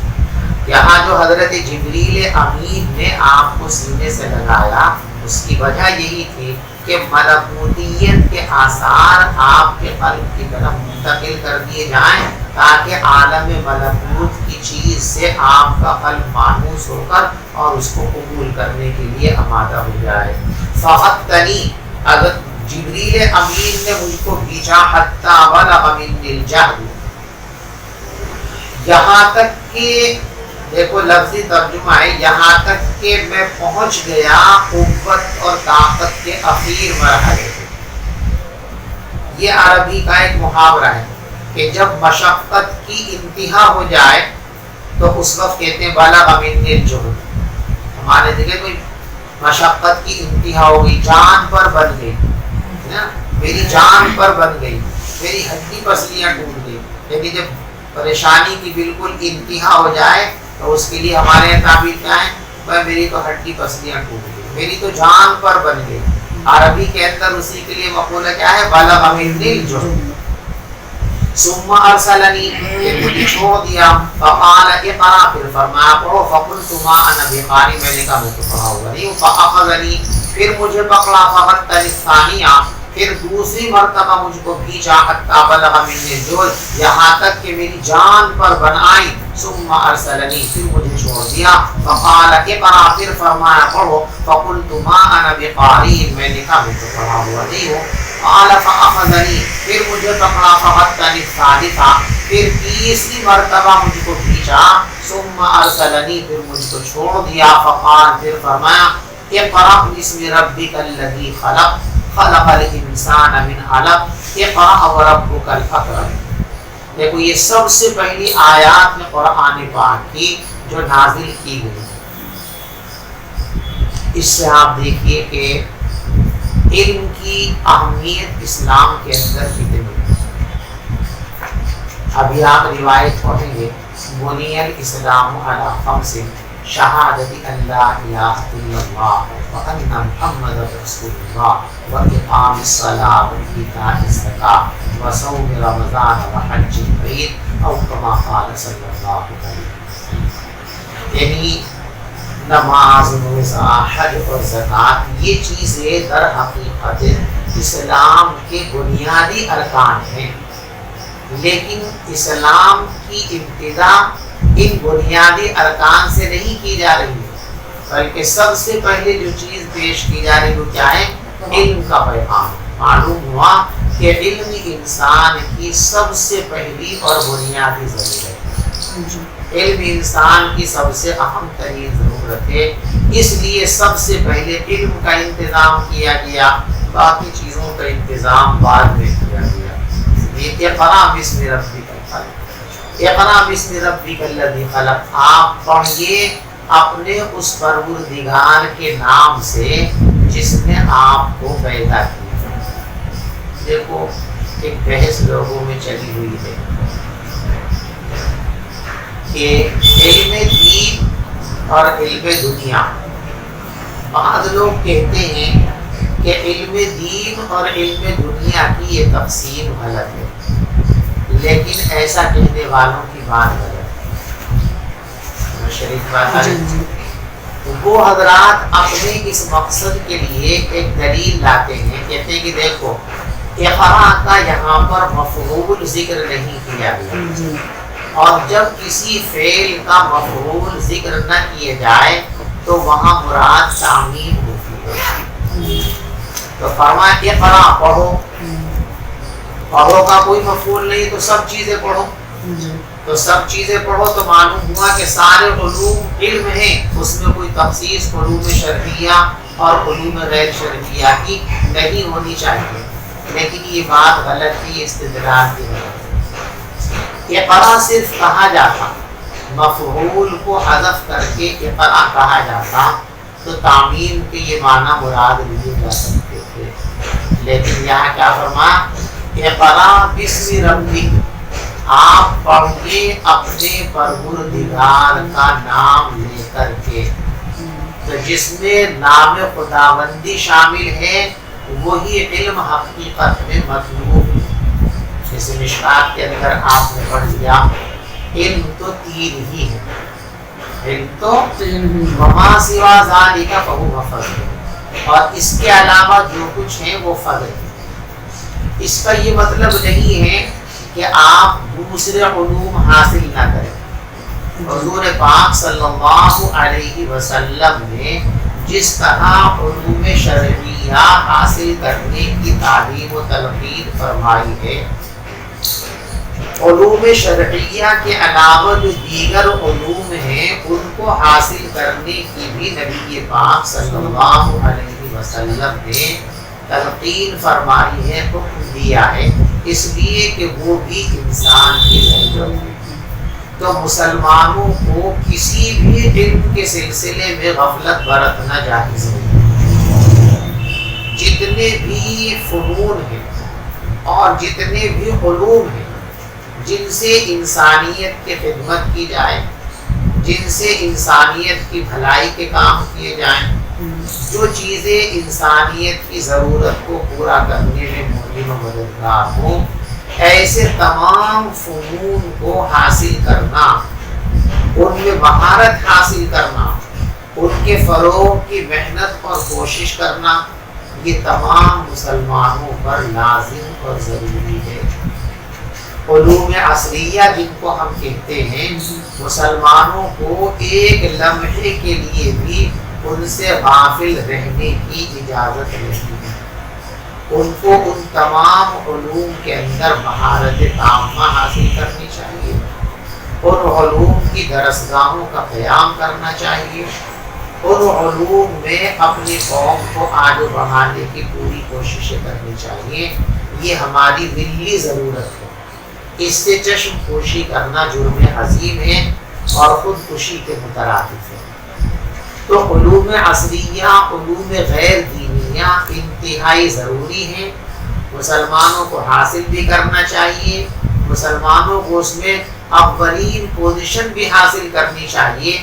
یہاں جو حضرت جبریل امین نے آپ کو سینے سے لگایا، اس کی وجہ یہی تھی کہ ملکوتیت کے آثار آپ کے قلب کی طرف منتقل کر دیے جائیں، تاکہ عالم ملکوت کی چیز سے آپ کا قلب مانوس ہو کر اور اس کو قبول کرنے کے لیے آمادہ ہو جائے۔ فَحَتَّنِي، اگر جبریل امین نے مجھ کو بھیجا، حَتَّى بَلَغَ مِنِّي الْجَهْدُ، یہاں تک کہ، دیکھو لفظی ترجمہ ہے، یہاں تک کہ میں پہنچ گیا قوت اور طاقت کے اخیر مرحلے پہ۔ یہ عربی کا ایک محاورہ ہے کہ جب مشقت کی انتہا ہو جائے تو اس وقت کہتے ہیں بالغ منی الجہد۔ ہمارے دیکھیں کوئی مشقت کی انتہا ہو گئی، جان پر بن گئی نا، میری جان پر بن گئی، میری ہڈی پسلیاں ٹوٹ گئی۔ لیکن جب پریشانی کی بالکل انتہا ہو جائے تو اس کے لیے ہمارے یہاں تعبیر کیا ہے؟ بھائی میری تو ہڈی پسلیاں ٹوٹ گئی، میری تو جان پر بن گئی۔ عربی کے اندر اسی کے لیے مقولہ کیا ہے؟ بالغ منی الجہد۔ ثم ارسلنی، پھر مجھے چھوڑ دیا، فقال اقرا، پھر فرمایا پڑھو، فقلت ما انا بقاری، میں نے کہا میں تو پڑھا ہوا نہیں ہوں، فاخذنی، پھر مجھے پکڑا، فغتنی الثانیہ، پھر دوسری مرتبہ مجھ کو بھیجا، حتی بلغ منی الجہد، یہاں تک کہ میری جان پر بن آئی۔ ثم ارسلنی، پھر مجھے چھوڑ دیا، فقال اقرا، پھر فرمایا پڑھو، فقلت ما انا بقاری، میں نے کہا میں تو پڑھا ہوا نہیں ہوں۔ قال فاخذنی، پھر مجھے پکڑا، فغتنی الثالثہ، پھر تیسری مرتبہ مجھ کو بھیجا، ثم ارسلنی، پھر مجھ کو چھوڑ دیا، فقال، پھر فرمایا اقرأ باسم ربک الذی خلق، خلق الانسان من علق، اقرأ وربک الاکرم۔ دیکھو یہ سب سے پہلی آیات میں قرآن پاک کی جو نازل کی گئی، اس سے آپ دیکھیے کہ علم کی اہمیت اسلام کے اندر کتنی ہے۔ ابھی آپ روایت پڑھیں گے، بنی الاسلام علی خمس، شہادت ان لا الہ الا اللہ وان محمد رسول اللہ واقام الصلاۃ وایتاء الزکاۃ وصوم رمضان وحج البیت او کما قال صلی اللہ علیہ وسلم۔ یعنی نماز، روزہ، حج اور زکوٰۃ، یہ چیزیں در حقیقت اسلام کے بنیادی ارکان ہیں، لیکن اسلام کی ابتدا ان بنیادی ارکان سے نہیں کی جا رہی ہے، بلکہ سب سے پہلے جو چیز پیش کی جا رہی ہے وہ کیا ہے؟ علم کا پیغام۔ معلوم ہوا کہ علم انسان کی سب سے پہلی اور بنیادی ضرورت ہے۔ علم انسان کی سب سے اہم ترین ضرورت ہے، اس لیے سب سے پہلے علم کا انتظام کیا گیا، باقی چیزوں کا انتظام بعد میں کیا گیا۔ اقرأ باسم ربک الخلق، اقرأ باسم ربک الذی خلق، آپ پڑھیے اپنے اس پروردگار کے نام سے جس نے آپ کو پیدا کیا۔ دیکھو ایک بحث لوگوں میں چلی ہوئی ہے کہ علم دین اور علم دنیا، بعض لوگ کہتے ہیں کہ علم دین اور علم دنیا کی یہ تقسیم غلط ہے، لیکن ایسا کہنے والوں کی بات غلط ہے۔ شریف بات ہے، وہ حضرات اپنے اس مقصد کے لیے ایک دلیل لاتے ہیں، کہتے ہیں کہ دیکھو اقرا کا یہاں پر مفعول ذکر نہیں کیا گیا، اور جب کسی فعل کا مفعول ذکر نہ کیے جائے تو وہاں مراد تعمیم ہوتی ہے۔ تو فرمایا اقرا، پڑھو، پڑھو کا کوئی مفعول نہیں تو سب چیزیں پڑھو، تو سب چیزیں پڑھو تو معلوم ہوا کہ سارے علوم علم ہیں، اس میں کوئی تخصیص علوم شرعیہ اور علوم غیر شرعیہ کی نہیں ہونی چاہیے، لیکن یہ بات غلط ہے، استدلال کی غلط ہے۔ اقرا صرف کہا جاتا، مفعول کو حذف کر کے اقرا کہا جاتا تو تعمیم کے یہ معنی مراد لیے جا سکتے تھے، لیکن یہاں کیا فرمایا، اقرا بسم ربک، آپ پڑھیے اپنے پروردگار کا نام لے کر کے۔ تو جس میں نام خداوندی شامل ہے وہی علم حقیقت میں مطلوب ہے۔ جیسے مشکات کے اندر آپ نے پڑھ لیا، علم تو تین ہی ہے، علم تو وما سوا ذالک فہو فضل، اور اس کے علاوہ جو کچھ ہے وہ فضل ہے۔ اس کا یہ مطلب نہیں ہے کہ آپ دوسرے علوم حاصل نہ کریں۔ حضور پاک صلی اللہ علیہ وسلم نے جس طرح علوم شرعیہ حاصل کرنے کی تعلیم و تلقین فرمائی ہے، علوم شرعیہ کے علاوہ جو دیگر علوم ہیں ان کو حاصل کرنے کی بھی نبی پاک صلی اللہ علیہ وسلم نے تلقین فرمائی ہے، حکم دیا ہے، اس لیے کہ وہ بھی انسان کی ضرورت ہے۔ تو مسلمانوں کو کسی بھی علم کے سلسلے میں غفلت برتنا جائز نہیں۔ جتنے بھی فنون ہیں اور جتنے بھی علوم ہیں جن سے انسانیت کی خدمت کی جائے، جن سے انسانیت کی بھلائی کے کام کیے جائیں، جو چیزیں انسانیت کی ضرورت کو پورا کرنے میں مہم و مددگار ہوں، ایسے تمام فنون کو حاصل کرنا، ان میں مہارت حاصل کرنا، ان کے فروغ کی محنت اور کوشش کرنا، یہ تمام مسلمانوں پر لازم اور ضروری ہے۔ علوم عصریہ جن کو ہم کہتے ہیں، مسلمانوں کو ایک لمحے کے لیے بھی ان سے غافل رہنے کی اجازت نہیں ہے۔ ان کو ان تمام علوم کے اندر مہارت تامہ حاصل کرنی چاہیے، ان علوم کی درسگاہوں کا قیام کرنا چاہیے، ان علوم میں اپنی قوم کو آگے بڑھانے کی پوری کوششیں کرنی چاہیے۔ یہ ہماری ملی ضرورت ہے، اس سے چشم پوشی کرنا جرم عظیم ہے اور خودکشی کے مترادف ہے۔ تو علوم عصریہ، علوم غیر دینیہ انتہائی ضروری ہیں، مسلمانوں کو حاصل بھی کرنا چاہیے، مسلمانوں کو اس میں اولین پوزیشن بھی حاصل کرنی چاہیے،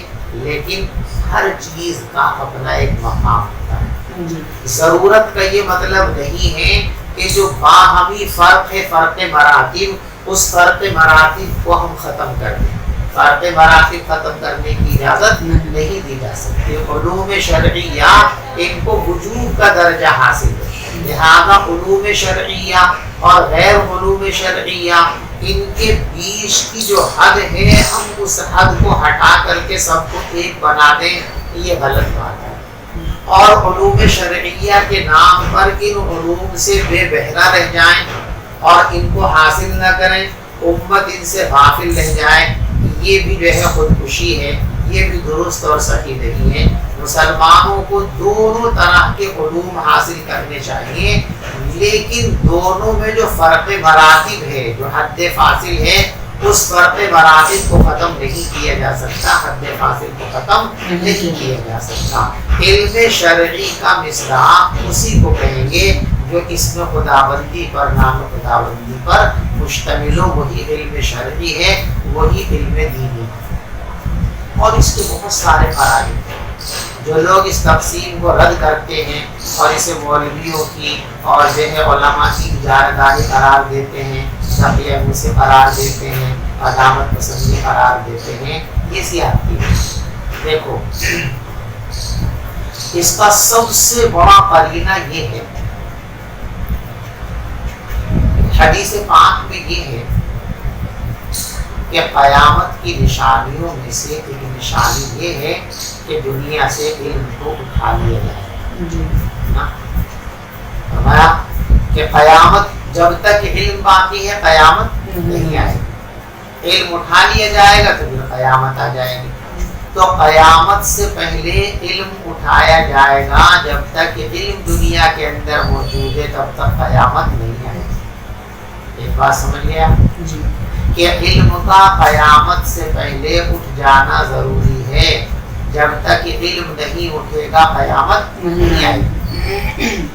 لیکن ہر چیز کا اپنا ایک مقام ہوتا ہے۔ ضرورت کا یہ مطلب نہیں ہے کہ جو باہمی فرق ہے، فرق مراتب، اس فرق مراتب کو ہم ختم کر دیں۔ فرق مراتب ختم کرنے کی اجازت نہیں دی جا سکتی۔ علوم شرعیہ ان کو وجوب کا درجہ حاصل ہے، لہذا علوم شرعیہ اور غیر علوم شرعیہ ان کے بیچ کی جو حد ہے، ہم اس حد کو ہٹا کر کے سب کو ایک بنا دیں، یہ غلط بات ہے۔ اور علوم شرعیہ کے نام پر ان علوم سے بے بہرا رہ جائیں اور ان کو حاصل نہ کریں، امت ان سے غافل رہ جائے، یہ بھی جو ہے خودکشی ہے، یہ بھی درست اور صحیح نہیں ہے۔ مسلمانوں کو دونوں طرح کے علوم حاصل کرنے چاہیے، لیکن دونوں میں جو فرق مراتب ہے، جو حد فاصل ہے، اس فرق مراتب کو ختم نہیں کیا جا سکتا، حد فاصل کو ختم نہیں کیا جا سکتا۔ علم شرعی کا مصداق اسی کو کہیں گے جو اسم خداوندی پر، نام خداوندی پر مشتمل ہو، وہی علم شرعی ہے، وہی علم دینی ہے۔ اور اس کے بہت سارے فوائد ہیں۔ جو لوگ اس تقسیم کو رد کرتے ہیں اور اسے مولویوں کی اور جو ہے علماء کی اجارہداری قرار دیتے ہیں، تقیہ سے قرار دیتے ہیں، عدامت پسندی قرار دیتے ہیں، یہ سیاسی ہے۔ دیکھو، اس کا سب سے بڑا قرینہ یہ ہے، حدیث پاک میں یہ ہے کہ قیامت کی نشانیوں میں سے ایک نشانی یہ ہے کہ دنیا سے علم کو اٹھا لیا جائے۔ فرمایا کہ قیامت، جب تک علم باقی ہے قیامت نہیں آئے گی، علم اٹھا لیا جائے گا تو پھر قیامت آ جائے گی۔ تو قیامت سے پہلے علم اٹھایا جائے گا، جب تک علم دنیا کے اندر موجود ہے تب تک قیامت نہیں آئے گی۔ ایک بات سمجھ گیا؟ کہ علم کا قیامت سے پہلے اٹھ جانا ضروری ہے. جب تک علم نہیں اٹھے گا قیامت نہیں آئے گی.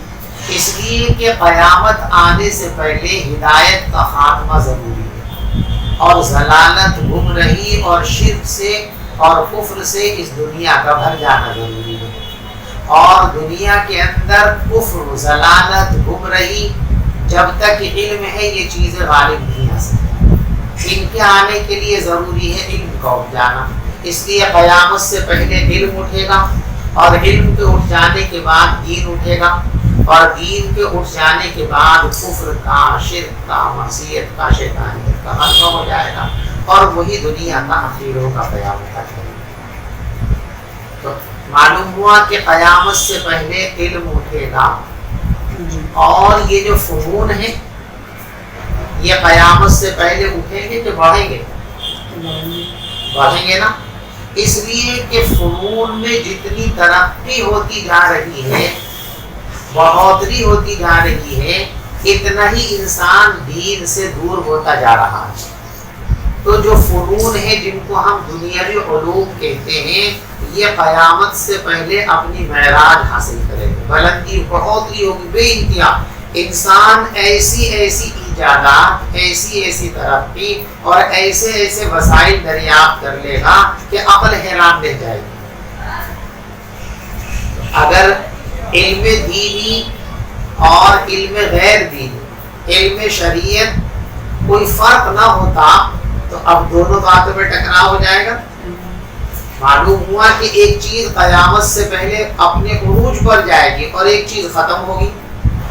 اس لیے کہ قیامت آنے سے پہلے ہدایت کا خاتمہ ضروری ہے اور ضلالت، گمراہی اور شرک سے اور کفر سے اس دنیا کا بھر جانا ضروری ہے. اور دنیا کے اندر کفر، ضلالت، گمراہی، جب تک علم ہے یہ چیزیں غالب نہیں آ سکتی. ان کے آنے کے لیے ضروری ہے علم کا اٹھ جانا. اس لیے قیامت سے پہلے علم اٹھے گا اور علم کے اٹھ جانے کے بعد دین اٹھے گا اور دین کے اٹھ جانے کے بعد کفر کا، شرک کا، معصیت کا، شیطانیت کا خاتمہ ہو جائے گا اور وہی دنیا کا اخیر ہوگا قیامت تک. تو معلوم ہوا کہ قیامت سے پہلے علم اٹھے گا. اور یہ جو فنون ہیں یہ قیامت سے پہلے اٹھیں گے کہ بڑھیں گے؟ بڑھیں گے نا. اس لیے کہ فنون میں جتنی ترقی ہوتی جا رہی ہے، بڑھوتری ہوتی جا رہی ہے، اتنا ہی انسان دین سے دور ہوتا جا رہا ہے. تو جو فنون ہیں جن کو ہم دنیاوی علوم کہتے ہیں، یہ قیامت سے پہلے اپنی معراج حاصل کرے گا. بلندی بڑھوتری ہوگی بے انتہا. انسان ایسی ایسی ایجادات، ایسی ایسی ترقی اور ایسے ایسے وسائل دریافت کر لے گا کہ عقل حیران رہ جائے گی. اگر علم دینی اور علم غیر دینی، علم شریعت کوئی فرق نہ ہوتا تو اب دونوں باتوں میں ٹکراؤ ہو جائے گا. معلوم ہوا کہ ایک چیز قیامت سے پہلے اپنے عروج پر جائے گی اور ایک چیز ختم ہوگی.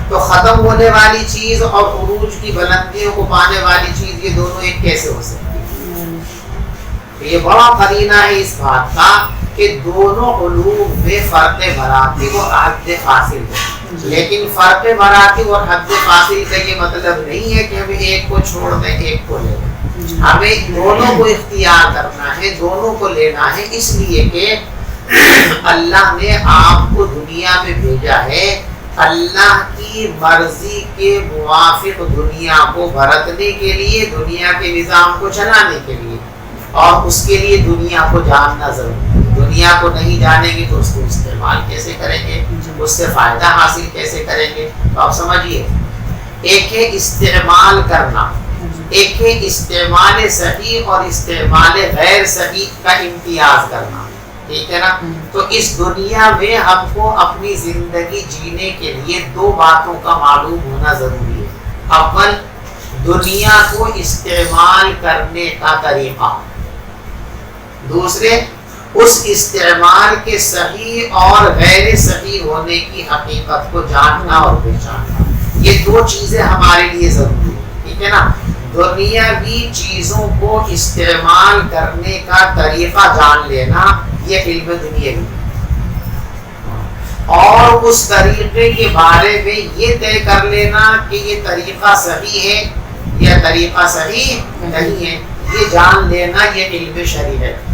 تو ختم ہونے والی چیز اور عروج کی بلندیوں کو پانے والی چیز، یہ دونوں ایک کیسے ہو سکتی ہے؟ یہ بڑا قرینہ ہے اس بات کا کہ دونوں علوم میں فرق مراتب اور حد فاصل ہے. لیکن فرق مراتب اور حد فاصل کا یہ مطلب نہیں ہے کہ ہمیں ایک کو چھوڑ دیں ایک کو لے لیں. ہمیں دونوں کو اختیار کرنا ہے، دونوں کو لینا ہے. اس لیے کہ اللہ نے آپ کو دنیا میں بھیجا ہے اللہ کی مرضی کے موافق دنیا کو برتنے کے لیے، دنیا کے نظام کو چلانے کے لیے. اور اس کے لیے دنیا کو جاننا ضروری ہے. دنیا کو نہیں جانیں گے تو اس کو استعمال کیسے کریں گے، اس سے فائدہ حاصل کیسے کریں گے؟ تو آپ سمجھیے، ایک ہے استعمال کرنا، ایک ہے استعمال صحیح اور استعمال غیر صحیح کا امتیاز کرنا. ٹھیک ہے نا؟ تو اس دنیا میں ہم کو اپنی زندگی جینے کے لیے دو باتوں کا معلوم ہونا ضروری ہے. اول، دنیا کو استعمال کرنے کا طریقہ. دوسرے، اس استعمال کے صحیح اور غیر صحیح ہونے کی حقیقت کو جاننا اور پہچاننا. یہ دو چیزیں ہمارے لیے ضروری ہیں. ٹھیک ہے نا؟ دنیاوی چیزوں کو استعمال کرنے کا طریقہ جان لینا یہ علم دنیاوی، اور اس طریقے کے بارے میں یہ طے کر لینا کہ یہ طریقہ صحیح ہے یا طریقہ صحیح نہیں ہے، یہ جان لینا یہ علم شریعت.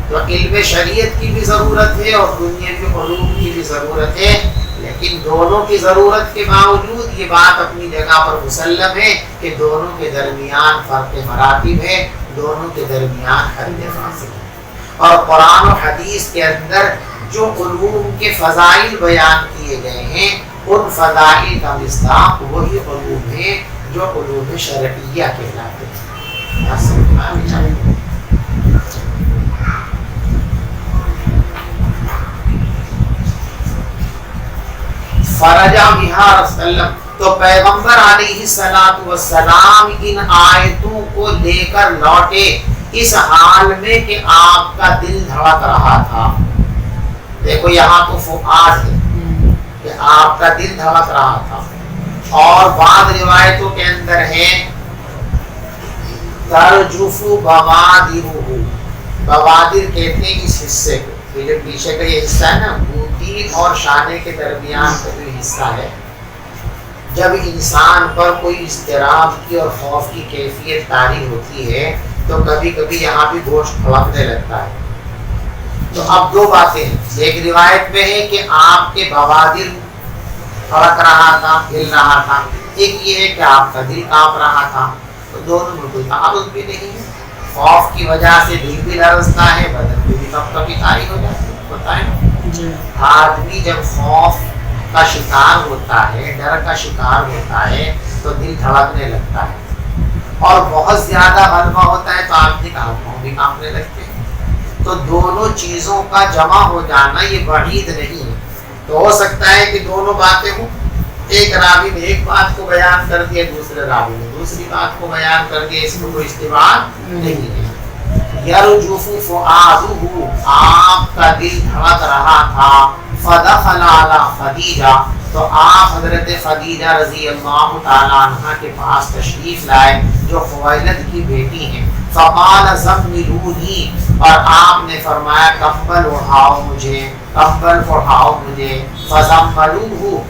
تو علم شریعت کی بھی ضرورت ہے اور دنیاوی علوم کی بھی ضرورت ہے. لیکن دونوں کی ضرورت کے باوجود یہ بات اپنی جگہ پر مسلم ہے کہ دونوں کے درمیان فرق مراتب ہے، دونوں کے درمیان حد فاصل ہے. اور قرآن و حدیث کے اندر جو علوم کے فضائل بیان کیے گئے ہیں، ان فضائل کا مصداق وہی علوم ہیں جو علوم شرعیہ کہلاتے ہیں. فرجا بہا رسول، تو پیغمبر علیہ السلام ان آیتوں کو لے کر لوٹے اس حال میں کہ آپ کا دل دھڑک رہا تھا. دیکھو یہاں تو فؤاد ہے کہ آپ کا دل دھڑک رہا تھا. اور بعض روایتوں کے اندر ہے ترجف بوادرہ، بوادر کہتے ہیں اس حصے کو، جو پیچھے کا یہ حصہ ہے نا، بوٹی اور شانے کے درمیان کا جو حصہ ہے، جب انسان پر کوئی اضطراب کی اور خوف کی کیفیت طاری ہوتی ہے تو کبھی کبھی یہاں بھی گوشت پھڑکنے لگتا ہے. تو اب دو باتیں ہیں. ایک روایت میں ہے کہ آپ کے بوادر پھڑک رہا تھا، ہل رہا تھا. ایک یہ ہے کہ آپ کا دل کانپ رہا تھا. تو دونوں میں کوئی تعارض بھی نہیں ہے. خوف کی وجہ سے دل بھی لرزتا ہے، بدن بھی کب کبھی طاری ہو جاتی ہے. بتائیں آدمی جب خوف کا شکار ہوتا ہے، ڈر کا شکار ہوتا ہے تو دل دھڑکنے لگتا ہے، اور بہت زیادہ غلبہ ہوتا ہے تو آدمی کا ہاتھ پاؤں بھی کانپنے لگتے ہیں. تو دونوں چیزوں کا جمع ہو جانا یہ بعید نہیں ہے. تو ہو سکتا ہے کہ دونوں باتیں ہوں، ایک راوی نے ایک بات کو بیان کر دیا، دوسرے راوی نے دوسری بات کو بیان کر دیا، اس میں کوئی اشتباہ نہیں ہے. یرجف فؤادہ، آپ کا دل دھڑک رہا تھا. فدخل علی خدیجہ، تو آپ حضرت خدیجہ رضی اللہ تعالیٰ عنہ کے پاس تشریف لائے جو خویلد کی بیٹی ہیں. فقال زملونی، اور آپ نے فرمایا کمبل اڑھاؤ مجھے، کمبل اڑھاؤ مجھے. فزملوہ،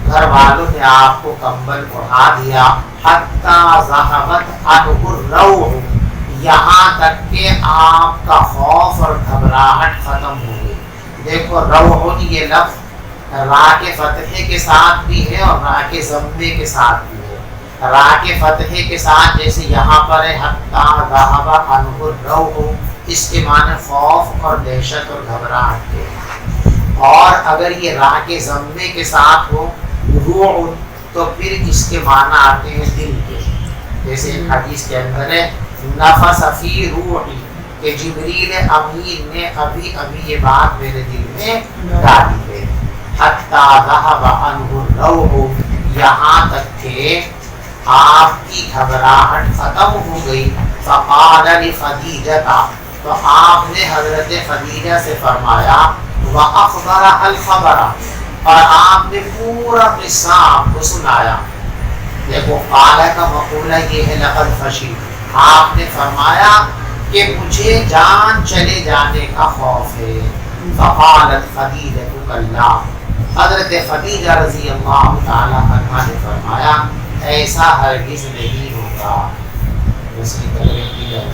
گھر والوں نے آپ کو کمبل اڑھا دیا. حتی ذہبت عنہ الروع، یہاں تک کہ آپ کا خوف اور گھبراہٹ ختم ہو گئی. دیکھو روع یہ لفظ را کے فتحے کے ساتھ بھی ہے اور را کے ضمے کے ساتھ بھی ہے. را کے فتحے کے ساتھ جیسے یہاں پر ہے حتی ذہب عنہ الروع، اس کے معنی خوف اور دہشت اور گھبراہٹ کے. اور اگر یہ را کے ضمے کے ساتھ ہو روع تو پھر اس کے معنی آتے ہیں دل کے. جیسے ایک حدیث کے اندر ہے نفس فی روحی، کہ جبریل امین نے ابھی ابھی یہ بات میرے دل میں ڈالی ہے. حتی ذہب عنہ الروع، یہاں تک کہ آپ کی گھبراہٹ ختم ہو گئی. فقال لخدیجہ، تو آپ نے حضرت خدیجہ سے فرمایا وَأَخْبَرَ الْخَبَرَ، اور آپ نے پورا قصہ آپ کو سنایا. دیکھو قال کا مقولہ یہ ہے لقد خشیت، آپ نے فرمایا کہ مجھے جان چلے جانے کا خوف ہے. فقالت خدیجہ کلا، حضرت خدیجہ رضی اللہ تعالیٰ عنہ نے فرمایا ایسا ہرگز نہیں ہوگا. اس کی تلقین کی جائے